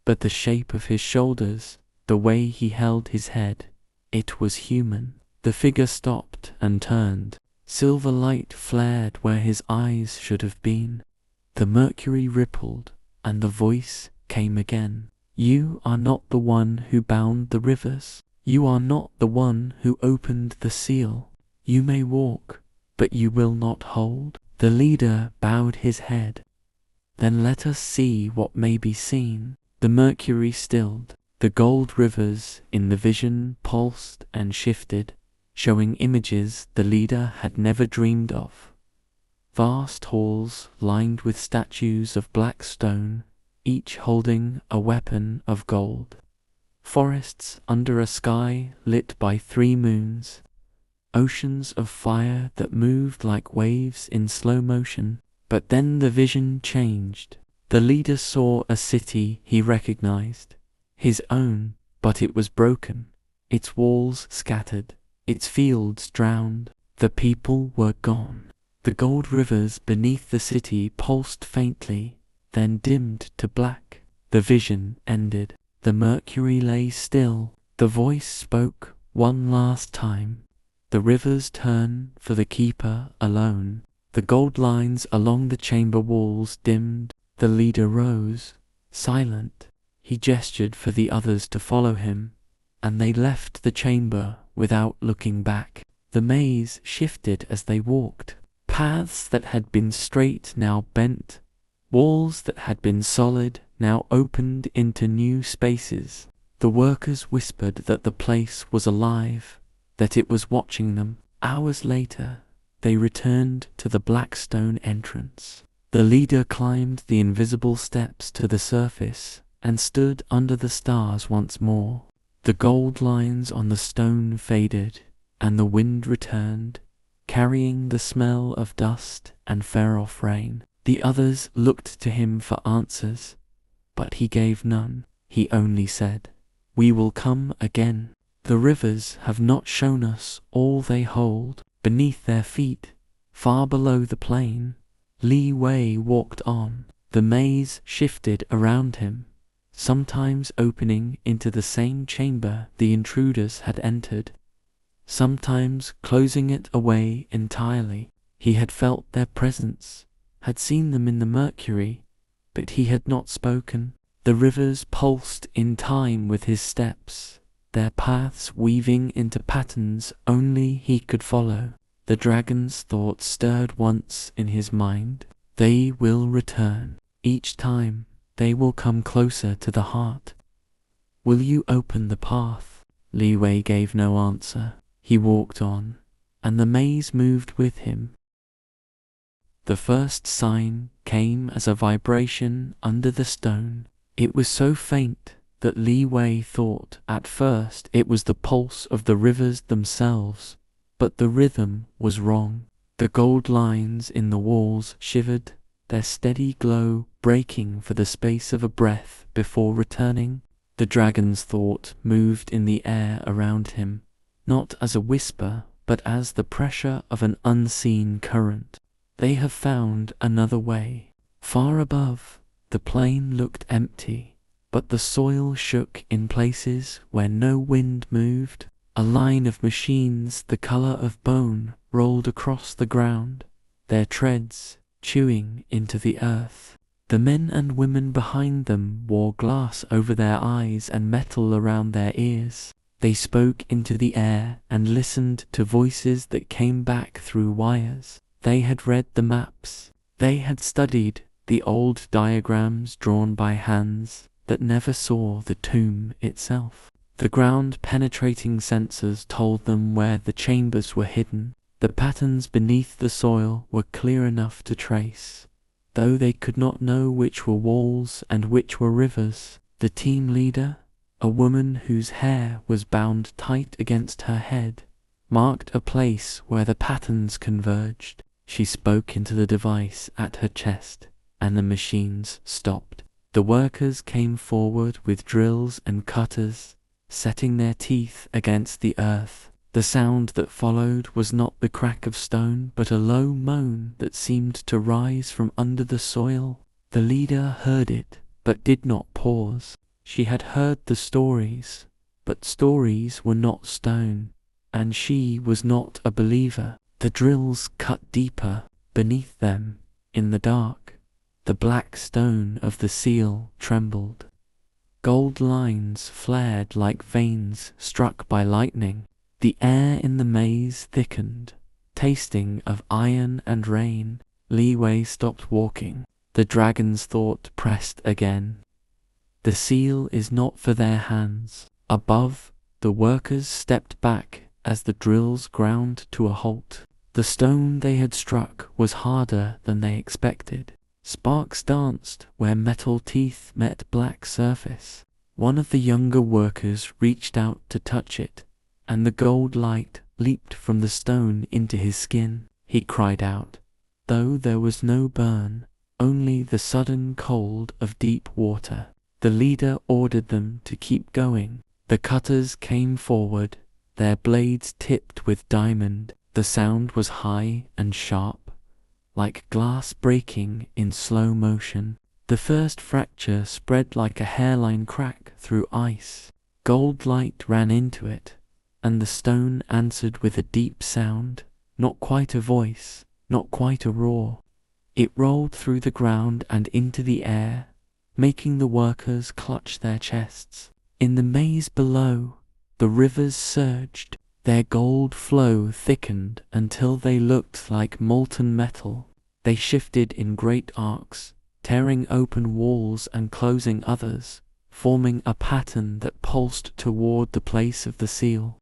but the shape of his shoulders, the way he held his head, it was human. The figure stopped and turned. Silver light flared where his eyes should have been. The mercury rippled, and the voice came again. "You are not the one who bound the rivers. You are not the one who opened the seal. You may walk, but you will not hold." The leader bowed his head. "Then let us see what may be seen." The mercury stilled. The gold rivers in the vision pulsed and shifted, showing images the leader had never dreamed of. Vast halls lined with statues of black stone, each holding a weapon of gold. Forests under a sky lit by 3 moons. Oceans of fire that moved like waves in slow motion. But then the vision changed. The leader saw a city he recognized. His own, but it was broken. Its walls scattered. Its fields drowned. The people were gone. The gold rivers beneath the city pulsed faintly, then dimmed to black. The vision ended. The mercury lay still. The voice spoke one last time. The rivers turn for the keeper alone. The gold lines along the chamber walls dimmed. The leader rose, silent. He gestured for the others to follow him, and they left the chamber without looking back. The maze shifted as they walked. Paths that had been straight now bent. Walls that had been solid now opened into new spaces. The workers whispered that the place was alive, that it was watching them. Hours later, they returned to the black stone entrance. The leader climbed the invisible steps to the surface and stood under the stars once more. The gold lines on the stone faded, and the wind returned, carrying the smell of dust and far-off rain. The others looked to him for answers, but he gave none. He only said, "We will come again. The rivers have not shown us all they hold." Beneath their feet, far below the plain, Li Wei walked on. The maze shifted around him, sometimes opening into the same chamber the intruders had entered, sometimes closing it away entirely. He had felt their presence, had seen them in the mercury, but he had not spoken. The rivers pulsed in time with his steps, their paths weaving into patterns only he could follow. The dragon's thought stirred once in his mind. They will return. Each time, they will come closer to the heart. Will you open the path? Li Wei gave no answer. He walked on, and the maze moved with him. The first sign came as a vibration under the stone. It was so faint that Li Wei thought at first it was the pulse of the rivers themselves, but the rhythm was wrong. The gold lines in the walls shivered, their steady glow breaking for the space of a breath before returning. The dragon's thought moved in the air around him, not as a whisper, but as the pressure of an unseen current. They have found another way. Far above, the plain looked empty, but the soil shook in places where no wind moved. A line of machines the color of bone rolled across the ground, their treads chewing into the earth. The men and women behind them wore glass over their eyes and metal around their ears. They spoke into the air and listened to voices that came back through wires. They had read the maps. They had studied the old diagrams drawn by hands that never saw the tomb itself. The ground-penetrating sensors told them where the chambers were hidden. The patterns beneath the soil were clear enough to trace, though they could not know which were walls and which were rivers. The team leader, a woman whose hair was bound tight against her head, marked a place where the patterns converged. She spoke into the device at her chest, and the machines stopped. The workers came forward with drills and cutters, setting their teeth against the earth. The sound that followed was not the crack of stone, but a low moan that seemed to rise from under the soil. The leader heard it, but did not pause. She had heard the stories, but stories were not stone, and she was not a believer. The drills cut deeper beneath them in the dark. The black stone of the seal trembled. Gold lines flared like veins struck by lightning. The air in the maze thickened, tasting of iron and rain. Li Wei stopped walking. The dragon's thought pressed again. The seal is not for their hands. Above, the workers stepped back as the drills ground to a halt. The stone they had struck was harder than they expected. Sparks danced where metal teeth met black surface. One of the younger workers reached out to touch it, and the gold light leaped from the stone into his skin. He cried out, though there was no burn, only the sudden cold of deep water. The leader ordered them to keep going. The cutters came forward, their blades tipped with diamond. The sound was high and sharp, like glass breaking in slow motion. The first fracture spread like a hairline crack through ice. Gold light ran into it, and the stone answered with a deep sound, not quite a voice, not quite a roar. It rolled through the ground and into the air, making the workers clutch their chests. In the maze below, the rivers surged. Their gold flow thickened until they looked like molten metal. They shifted in great arcs, tearing open walls and closing others, forming a pattern that pulsed toward the place of the seal.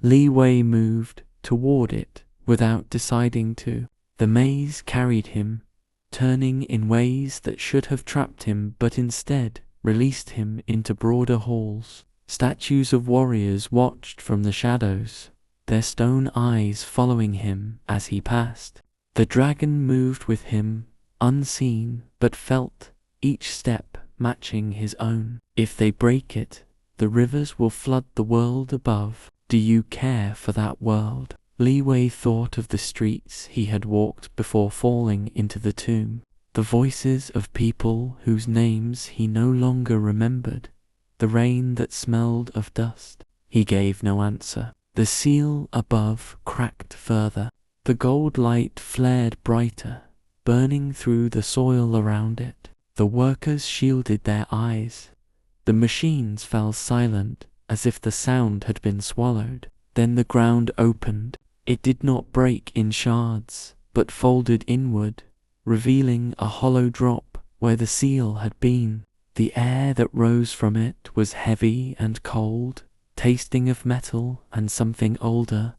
Li Wei moved toward it without deciding to. The maze carried him, turning in ways that should have trapped him but instead released him into broader halls. Statues of warriors watched from the shadows, their stone eyes following him as he passed. The dragon moved with him, unseen but felt, each step matching his own. If they break it, the rivers will flood the world above. Do you care for that world? Li Wei thought of the streets he had walked before falling into the tomb, the voices of people whose names he no longer remembered, the rain that smelled of dust. He gave no answer. The seal above cracked further. The gold light flared brighter, burning through the soil around it. The workers shielded their eyes. The machines fell silent, as if the sound had been swallowed. Then the ground opened. It did not break in shards, but folded inward, revealing a hollow drop where the seal had been. The air that rose from it was heavy and cold, tasting of metal and something older,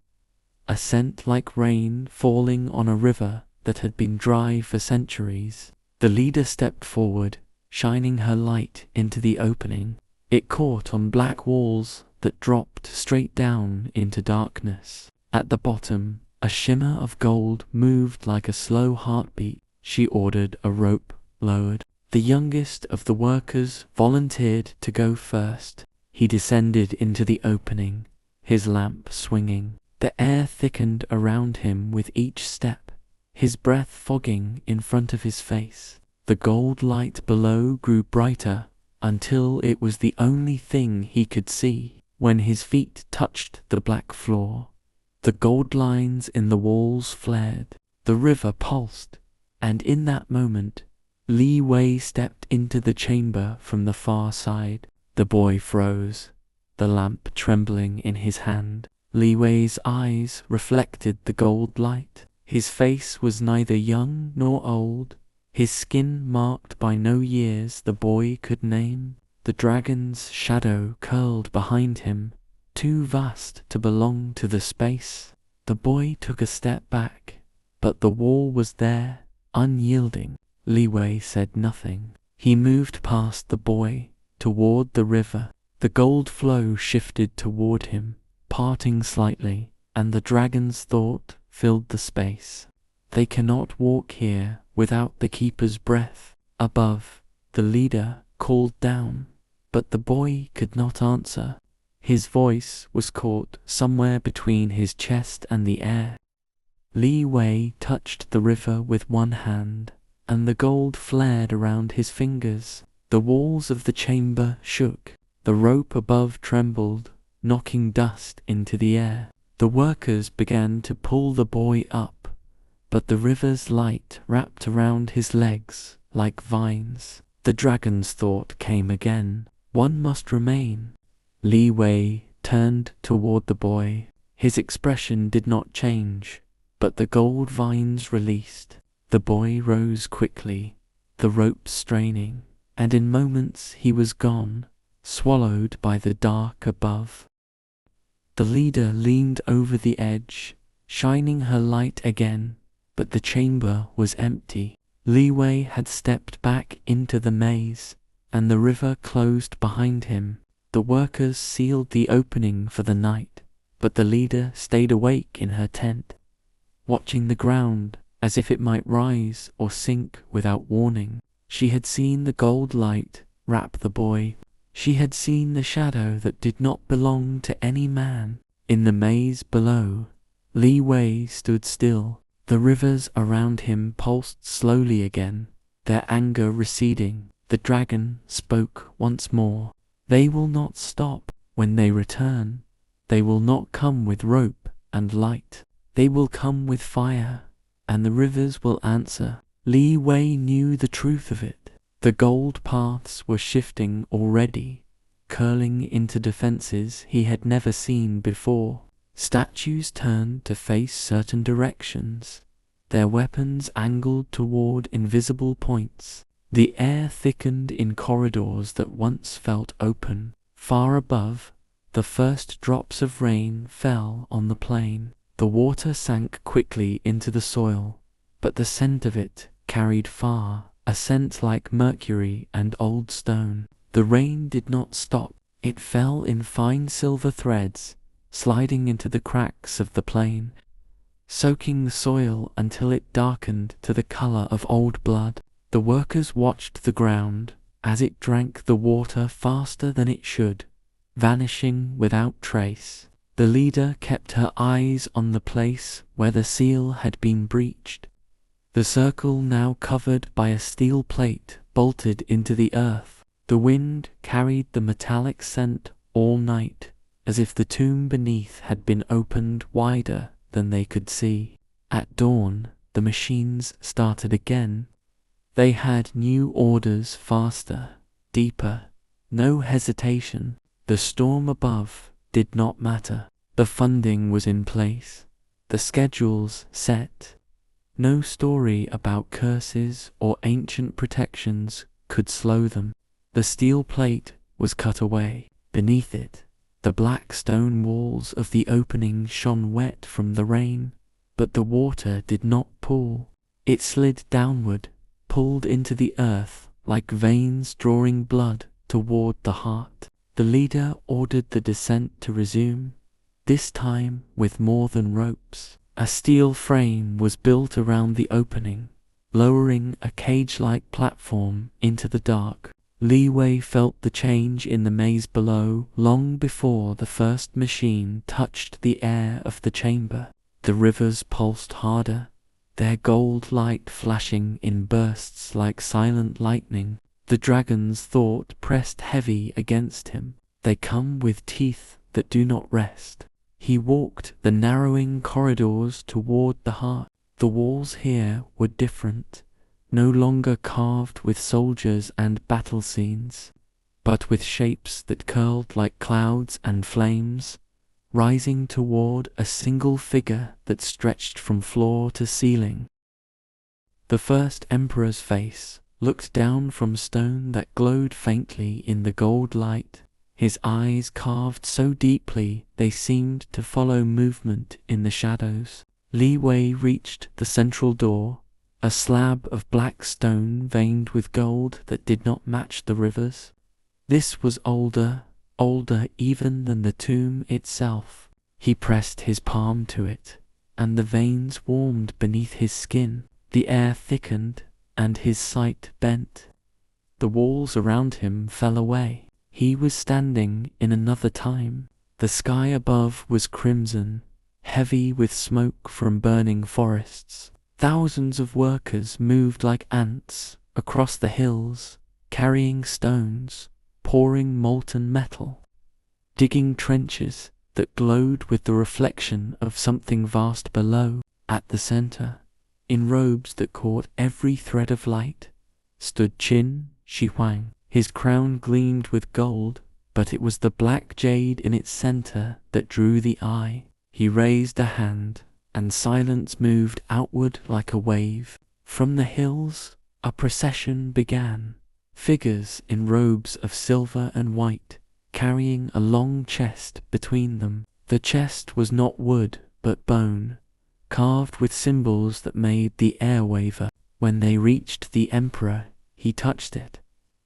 a scent like rain falling on a river that had been dry for centuries. The leader stepped forward, shining her light into the opening. It caught on black walls that dropped straight down into darkness. At the bottom, a shimmer of gold moved like a slow heartbeat. She ordered a rope lowered. The youngest of the workers volunteered to go first. He descended into the opening, his lamp swinging. The air thickened around him with each step, his breath fogging in front of his face. The gold light below grew brighter until it was the only thing he could see. When his feet touched the black floor, the gold lines in the walls flared. The river pulsed, and in that moment, Li Wei stepped into the chamber from the far side. The boy froze, the lamp trembling in his hand. Li Wei's eyes reflected the gold light. His face was neither young nor old, his skin marked by no years the boy could name. The dragon's shadow curled behind him, too vast to belong to the space. The boy took a step back, but the wall was there, unyielding. Li Wei said nothing. He moved past the boy, toward the river. The gold flow shifted toward him, parting slightly, and the dragon's thought filled the space. They cannot walk here without the keeper's breath. Above, the leader called down, but the boy could not answer. His voice was caught somewhere between his chest and the air. Li Wei touched the river with one hand, and the gold flared around his fingers. The walls of the chamber shook. The rope above trembled, knocking dust into the air. The workers began to pull the boy up, but the river's light wrapped around his legs like vines. The dragon's thought came again. One must remain. Li Wei turned toward the boy. His expression did not change, but the gold vines released. The boy rose quickly, the rope straining, and in moments he was gone, swallowed by the dark above. The leader leaned over the edge, shining her light again, but the chamber was empty. Li Wei had stepped back into the maze, and the river closed behind him. The workers sealed the opening for the night, but the leader stayed awake in her tent, watching the ground as if it might rise or sink without warning. She had seen the gold light wrap the boy. She had seen the shadow that did not belong to any man. In the maze below, Li Wei stood still. The rivers around him pulsed slowly again, their anger receding. The dragon spoke once more. They will not stop. When they return, they will not come with rope and light. They will come with fire, and the rivers will answer. Li Wei knew the truth of it. The gold paths were shifting already, curling into defenses he had never seen before. Statues turned to face certain directions, their weapons angled toward invisible points. The air thickened in corridors that once felt open. Far above, the first drops of rain fell on the plain. The water sank quickly into the soil, but the scent of it carried far, a scent like mercury and old stone. The rain did not stop. It fell in fine silver threads, sliding into the cracks of the plain, soaking the soil until it darkened to the color of old blood. The workers watched the ground as it drank the water faster than it should, vanishing without trace. The leader kept her eyes on the place where the seal had been breached. The circle now covered by a steel plate bolted into the earth. The wind carried the metallic scent all night, as if the tomb beneath had been opened wider than they could see. At dawn, the machines started again. They had new orders, faster, deeper, no hesitation. The storm above did not matter. The funding was in place, the schedules set. No story about curses or ancient protections could slow them. The steel plate was cut away. Beneath it, the black stone walls of the opening shone wet from the rain, but the water did not pool. It slid downward, pulled into the earth like veins drawing blood toward the heart. The leader ordered the descent to resume, this time with more than ropes. A steel frame was built around the opening, lowering a cage-like platform into the dark. Li Wei felt the change in the maze below long before the first machine touched the air of the chamber. The rivers pulsed harder, their gold light flashing in bursts like silent lightning. The dragon's thought pressed heavy against him. They come with teeth that do not rest. He walked the narrowing corridors toward the heart. The walls here were different, no longer carved with soldiers and battle scenes, but with shapes that curled like clouds and flames, rising toward a single figure that stretched from floor to ceiling. The first emperor's face looked down from stone that glowed faintly in the gold light, his eyes carved so deeply they seemed to follow movement in the shadows. Li Wei reached the central door, a slab of black stone veined with gold that did not match the rivers. This was older even than the tomb itself. He pressed his palm to it, and the veins warmed beneath his skin. The air thickened, and his sight bent. The walls around him fell away. He was standing in another time. The sky above was crimson, heavy with smoke from burning forests. Thousands of workers moved like ants across the hills, carrying stones, pouring molten metal, digging trenches that glowed with the reflection of something vast below. At the center, in robes that caught every thread of light, stood Qin Shi Huang. His crown gleamed with gold, but it was the black jade in its center that drew the eye. He raised a hand, and silence moved outward like a wave. From the hills, a procession began. Figures in robes of silver and white, carrying a long chest between them. The chest was not wood, but bone, carved with symbols that made the air waver. When they reached the emperor, he touched it,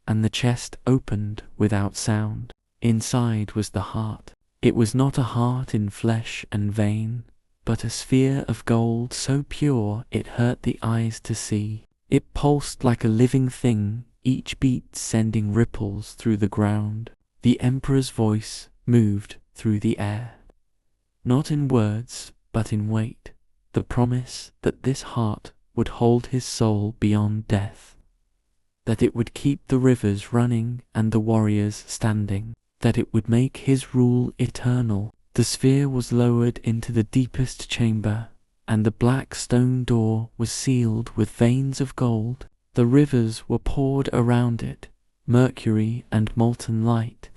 and the chest opened without sound. Inside was the heart. It was not a heart in flesh and vein, but a sphere of gold so pure it hurt the eyes to see. It pulsed like a living thing, each beat sending ripples through the ground. The emperor's voice moved through the air, not in words, but in weight, the promise that this heart would hold his soul beyond death, that it would keep the rivers running and the warriors standing, that it would make his rule eternal. The sphere was lowered into the deepest chamber, and the black stone door was sealed with veins of gold. The rivers were poured around it, mercury and molten light,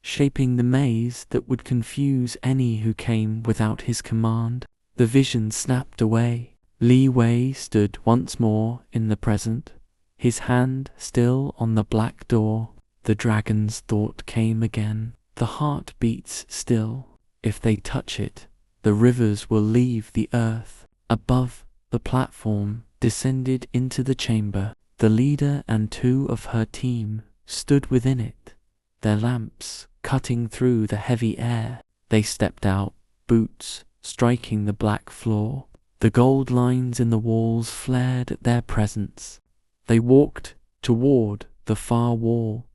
shaping the maze that would confuse any who came without his command. The vision snapped away. Li Wei stood once more in the present, his hand still on the black door. The dragon's thought came again. The heart beats still. If they touch it, the rivers will leave the earth. Above, the platform descended into the chamber. The leader and 2 of her team stood within it, their lamps cutting through the heavy air. They stepped out, boots striking the black floor. The gold lines in the walls flared at their presence. They walked toward the far wall,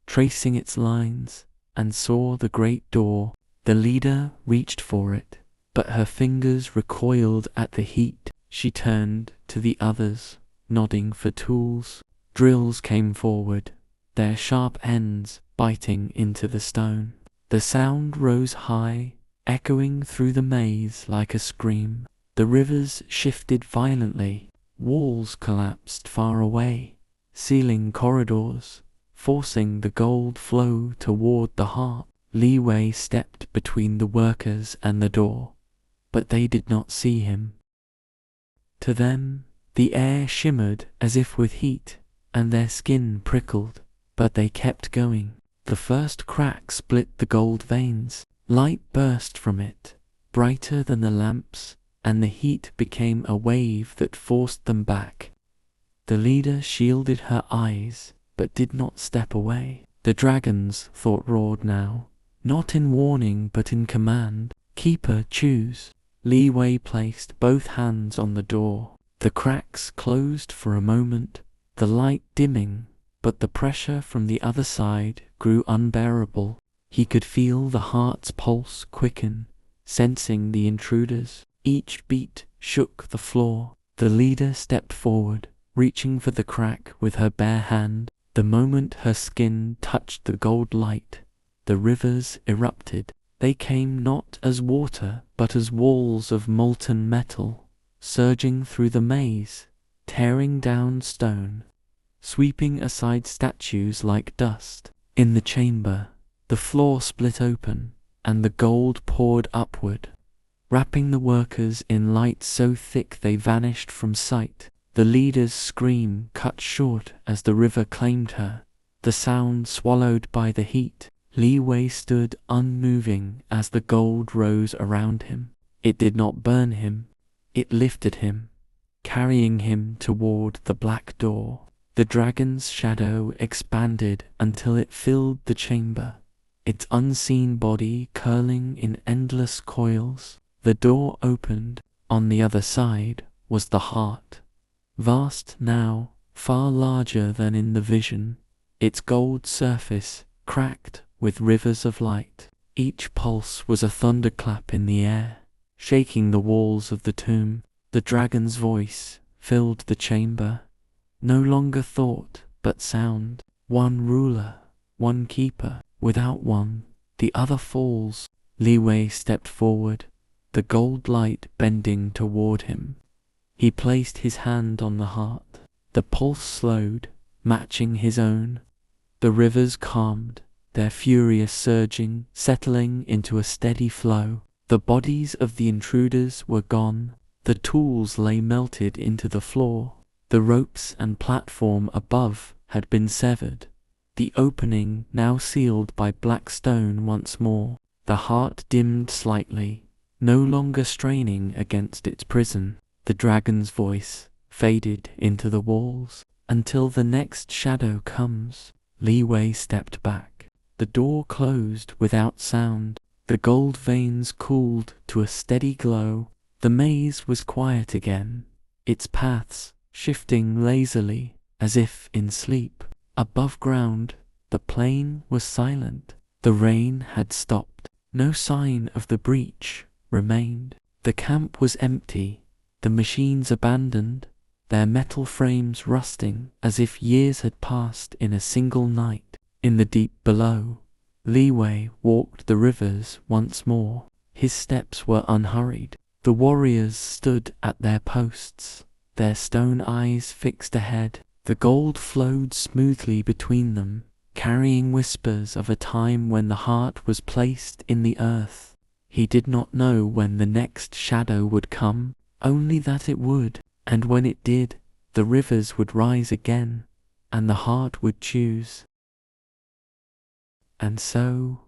tracing its lines, and saw the great door. The leader reached for it, but her fingers recoiled at the heat. She turned to the others, nodding for tools. Drills came forward, their sharp ends biting into the stone. The sound rose high, echoing through the maze like a scream. The rivers shifted violently. Walls collapsed far away, sealing corridors, forcing the gold flow toward the heart. Li Wei stepped between the workers and the door, but they did not see him. To them, the air shimmered as if with heat, and their skin prickled, but they kept going. The first crack split the gold veins. Light burst from it, brighter than the lamps, and the heat became a wave that forced them back. The leader shielded her eyes, but did not step away. The dragon's thought roared now, not in warning but in command. Keeper, choose. Li Wei placed both hands on the door. The cracks closed for a moment, the light dimming, but the pressure from the other side grew unbearable. He could feel the heart's pulse quicken, sensing the intruders. Each beat shook the floor. The leader stepped forward, reaching for the crack with her bare hand. The moment her skin touched the gold light, the rivers erupted. They came not as water, but as walls of molten metal, surging through the maze, tearing down stone, sweeping aside statues like dust. In the chamber, the floor split open, and the gold poured upward, wrapping the workers in light so thick they vanished from sight. The leader's scream cut short as the river claimed her, the sound swallowed by the heat. Li Wei stood unmoving as the gold rose around him. It did not burn him, it lifted him, carrying him toward the black door. The dragon's shadow expanded until it filled the chamber, its unseen body curling in endless coils. The door opened. On the other side was the heart, vast now, far larger than in the vision, its gold surface cracked with rivers of light. Each pulse was a thunderclap in the air, shaking the walls of the tomb. The dragon's voice filled the chamber, no longer thought but sound. One ruler, one keeper. Without one, the other falls. Li Wei stepped forward, the gold light bending toward him. He placed his hand on the heart. The pulse slowed, matching his own. The rivers calmed, their furious surging settling into a steady flow. The bodies of the intruders were gone. The tools lay melted into the floor. The ropes and platform above had been severed, the opening now sealed by black stone once more. The heart dimmed slightly, no longer straining against its prison. The dragon's voice faded into the walls. Until the next shadow comes, Li Wei stepped back. The door closed without sound. The gold veins cooled to a steady glow. The maze was quiet again, its paths shifting lazily as if in sleep. Above ground, the plain was silent. The rain had stopped. No sign of the breach remained. The camp was empty, the machines abandoned, their metal frames rusting as if years had passed in a single night. In the deep below, Li Wei walked the rivers once more. His steps were unhurried. The warriors stood at their posts, their stone eyes fixed ahead. The gold flowed smoothly between them, carrying whispers of a time when the heart was placed in the earth. He did not know when the next shadow would come, only that it would, and when it did, the rivers would rise again, and the heart would choose. And so,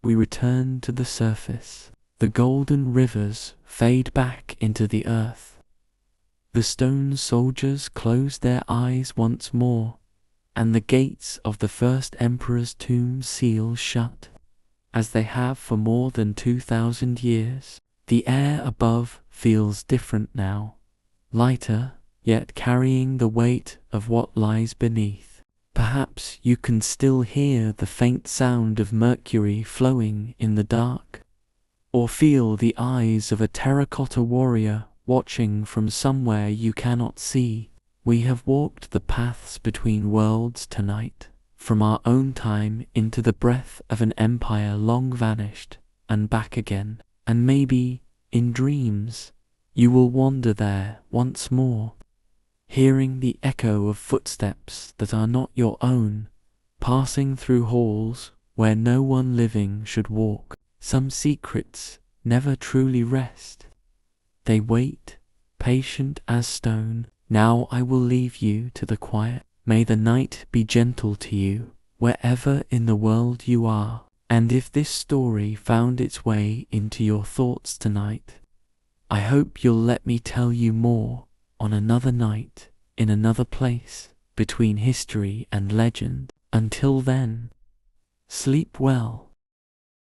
we return to the surface. The golden rivers fade back into the earth. The stone soldiers close their eyes once more, and the gates of the first emperor's tomb seal shut. As they have for more than 2,000 years, the air above feels different now, lighter, yet carrying the weight of what lies beneath. Perhaps you can still hear the faint sound of mercury flowing in the dark, or feel the eyes of a terracotta warrior watching from somewhere you cannot see. We have walked the paths between worlds tonight, from our own time into the breath of an empire long vanished, and back again. And maybe, in dreams, you will wander there once more, hearing the echo of footsteps that are not your own, passing through halls where no one living should walk. Some secrets never truly rest. They wait, patient as stone. Now I will leave you to the quiet. May the night be gentle to you, wherever in the world you are. And if this story found its way into your thoughts tonight, I hope you'll let me tell you more on another night, in another place, between history and legend. Until then, sleep well.